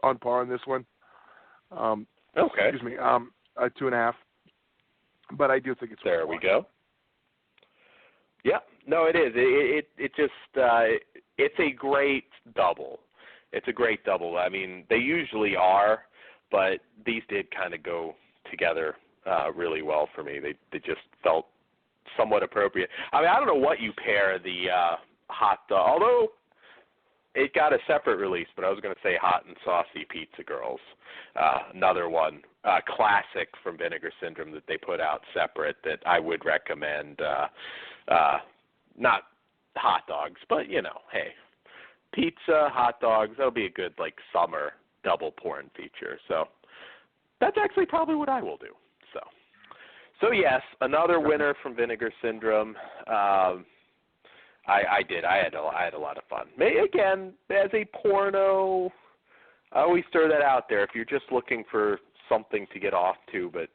on par on this one. Okay. Excuse me. 2.5. But I do think it's there. We go. Yeah, no, it is. It just it's a great double. It's a great double. I mean, they usually are, but these did kind of go together really well for me. They just felt somewhat appropriate. I mean, I don't know what you pair the hot dog, although it got a separate release, but I was going to say Hot and Saucy Pizza Girls, another one, classic from Vinegar Syndrome that they put out separate that I would recommend. Not hot dogs, but, you know, hey, pizza, hot dogs, that'll be a good, like, summer double porn feature. So that's actually probably what I will do. So yes, another winner from Vinegar Syndrome. I did. I had a lot of fun. Again, as a porno, I always throw that out there if you're just looking for something to get off to. But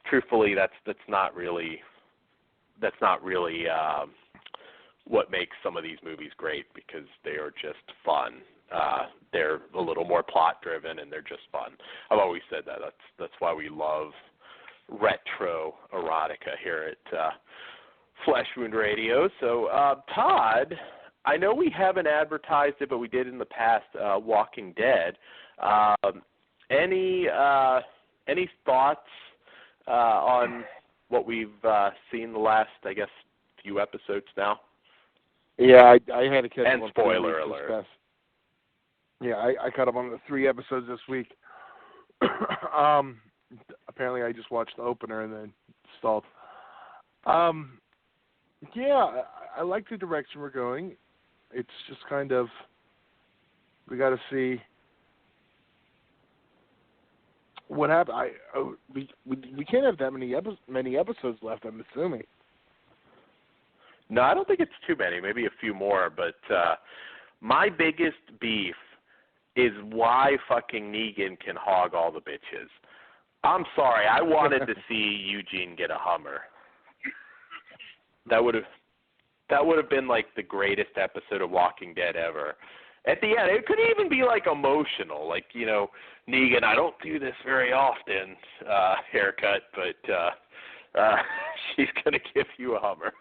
truthfully, that's not really what makes some of these movies great, because they are just fun. They're a little more plot driven, and they're just fun. I've always said that. That's why we love retro erotica here at Flesh Wound Radio. So, Todd, I know we haven't advertised it, but we did in the past, Walking Dead. Any thoughts on what we've seen the last, I guess, few episodes now? Yeah, I had to catch up on spoiler alert. Yeah, I caught up on the 3 episodes this week. Apparently, I just watched the opener and then stalled. Yeah, I like the direction we're going. It's just kind of, we got to see what happened. We can't have that many episodes left, I'm assuming. No, I don't think it's too many. Maybe a few more. But my biggest beef is why fucking Negan can hog all the bitches. I'm sorry. I wanted to see Eugene get a Hummer. That would have been like the greatest episode of Walking Dead ever. At the end, it could even be like emotional, like, you know, Negan, I don't do this very often, haircut, but she's gonna give you a Hummer.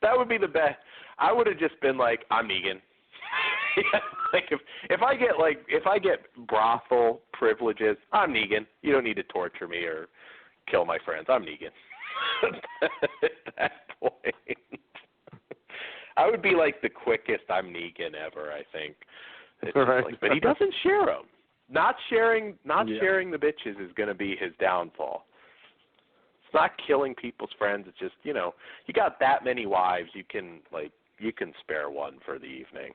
That would be the best. I would have just been like, I'm Negan. Like if I get brothel privileges, I'm Negan. You don't need to torture me or kill my friends. I'm Negan. At that point, I would be like the quickest I'm Negan ever, I think. It's right. Like, but he doesn't share them. Not sharing the bitches is going to be his downfall. It's not killing people's friends. It's just, you know, you got that many wives, you can spare one for the evening.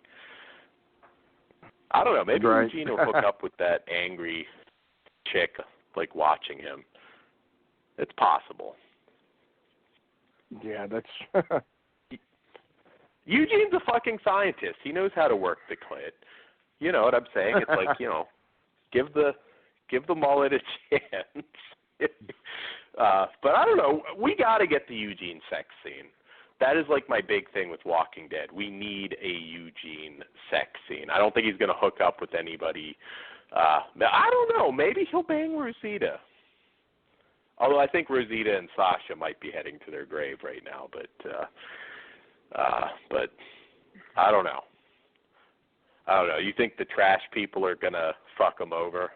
I don't know. Maybe right. Eugene will hook up with that angry chick, like, watching him. It's possible. Yeah, that's... Eugene's a fucking scientist. He knows how to work the clit. You know what I'm saying? It's like, you know, give the mullet a chance. But I don't know. We got to get the Eugene sex scene. That is like my big thing with Walking Dead. We need a Eugene sex scene. I don't think he's going to hook up with anybody. I don't know. Maybe he'll bang Rosita. Although I think Rosita and Sasha might be heading to their grave right now. But I don't know. You think the trash people are going to fuck him over?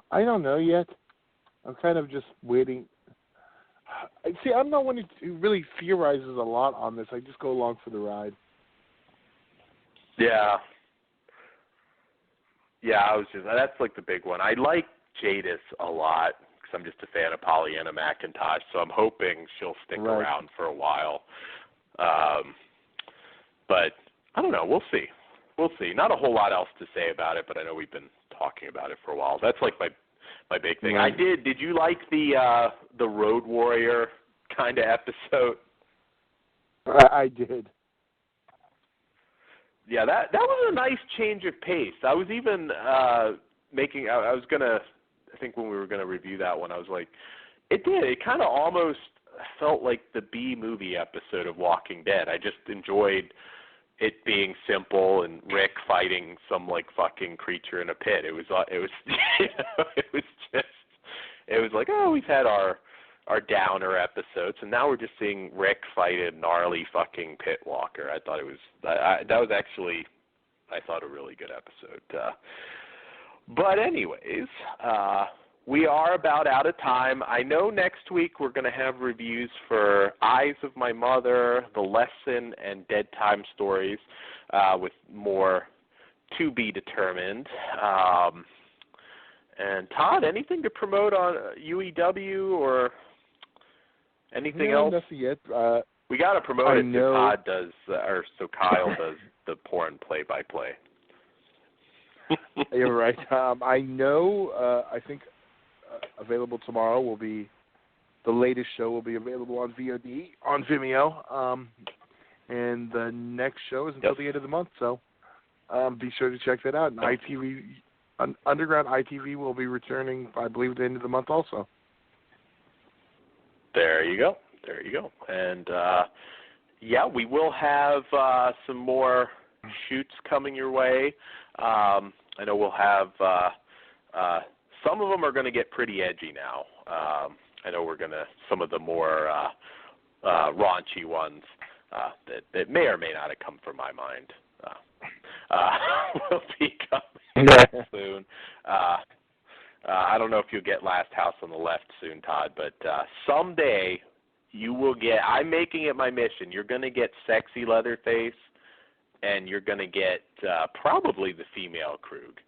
I don't know yet. I'm kind of just waiting. See, I'm not one who really theorizes a lot on this. I just go along for the ride. Yeah. Yeah, that's like the big one. I like Jadis a lot because I'm just a fan of Pollyanna McIntosh, so I'm hoping she'll stick around for a while. But I don't know. We'll see. Not a whole lot else to say about it, but I know we've been talking about it for a while. That's like my big thing. Right. Did you like the Road Warrior kind of episode? I did. Yeah, that was a nice change of pace. I was even I think when we were going to review that one, I was like, it kind of almost felt like the B movie episode of Walking Dead. I just enjoyed it being simple and Rick fighting some like fucking creature in a pit. It was you know, it was like, oh, we've had our our downer episodes, and now we're just seeing Rick fight a gnarly fucking pit walker. I thought it was that was actually, I thought, a really good episode. But anyways, we are about out of time. I know next week we're going to have reviews for Eyes of My Mother, The Lesson, and Dead Time Stories, with more to be determined. And Todd, anything to promote on UEW or anything else? Nothing yet. We got to promote it so Todd does, or so Kyle does the porn play-by-play. You're right. I know. I think available tomorrow will be the latest show will be available on VOD on Vimeo, and the next show is until the end of the month. So be sure to check that out. And ITV. Underground ITV will be returning, I believe, at the end of the month also. There you go. And, we will have some more shoots coming your way. I know we'll have some of them are going to get pretty edgy now. I know we're going to, some of the more raunchy ones that may or may not have come from my mind will be coming soon. I don't know if you'll get Last House on the Left soon, Todd, but someday you will get, I'm making it my mission, you're going to get Sexy Leatherface, and you're going to get probably the female Krug.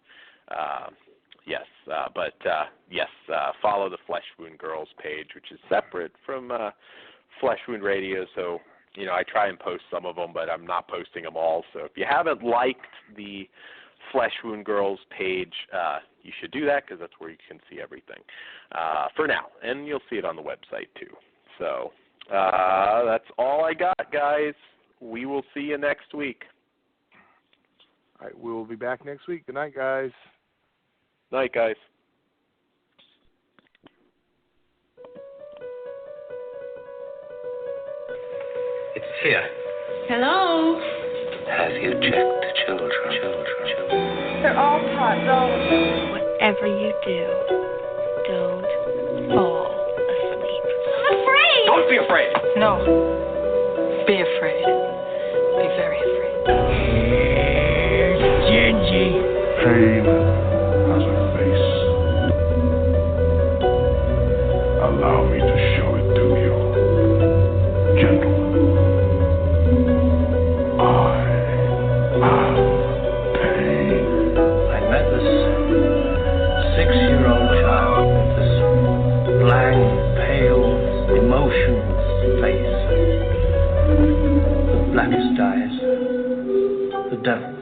Follow the Flesh Wound Girls page, which is separate from Flesh Wound Radio, so I try and post some of them, but I'm not posting them all. So if you haven't liked the Flesh Wound Girls page, you should do that because that's where you can see everything for now. And you'll see it on the website too. So that's all I got, guys. We will see you next week. All right, we will be back next week. Good night, guys. Night, guys. It's here. Hello? Have you checked the children? They're all hot. Whatever you do, don't fall asleep. I'm afraid. Don't be afraid. No. Be afraid. Be very afraid. Here's Gingy. Pain has a face. Allow me to show it to you. Gentlemen, I am pain. I met this 6-year-old child with this blank, pale, emotionless face. The blackest eyes, the devil.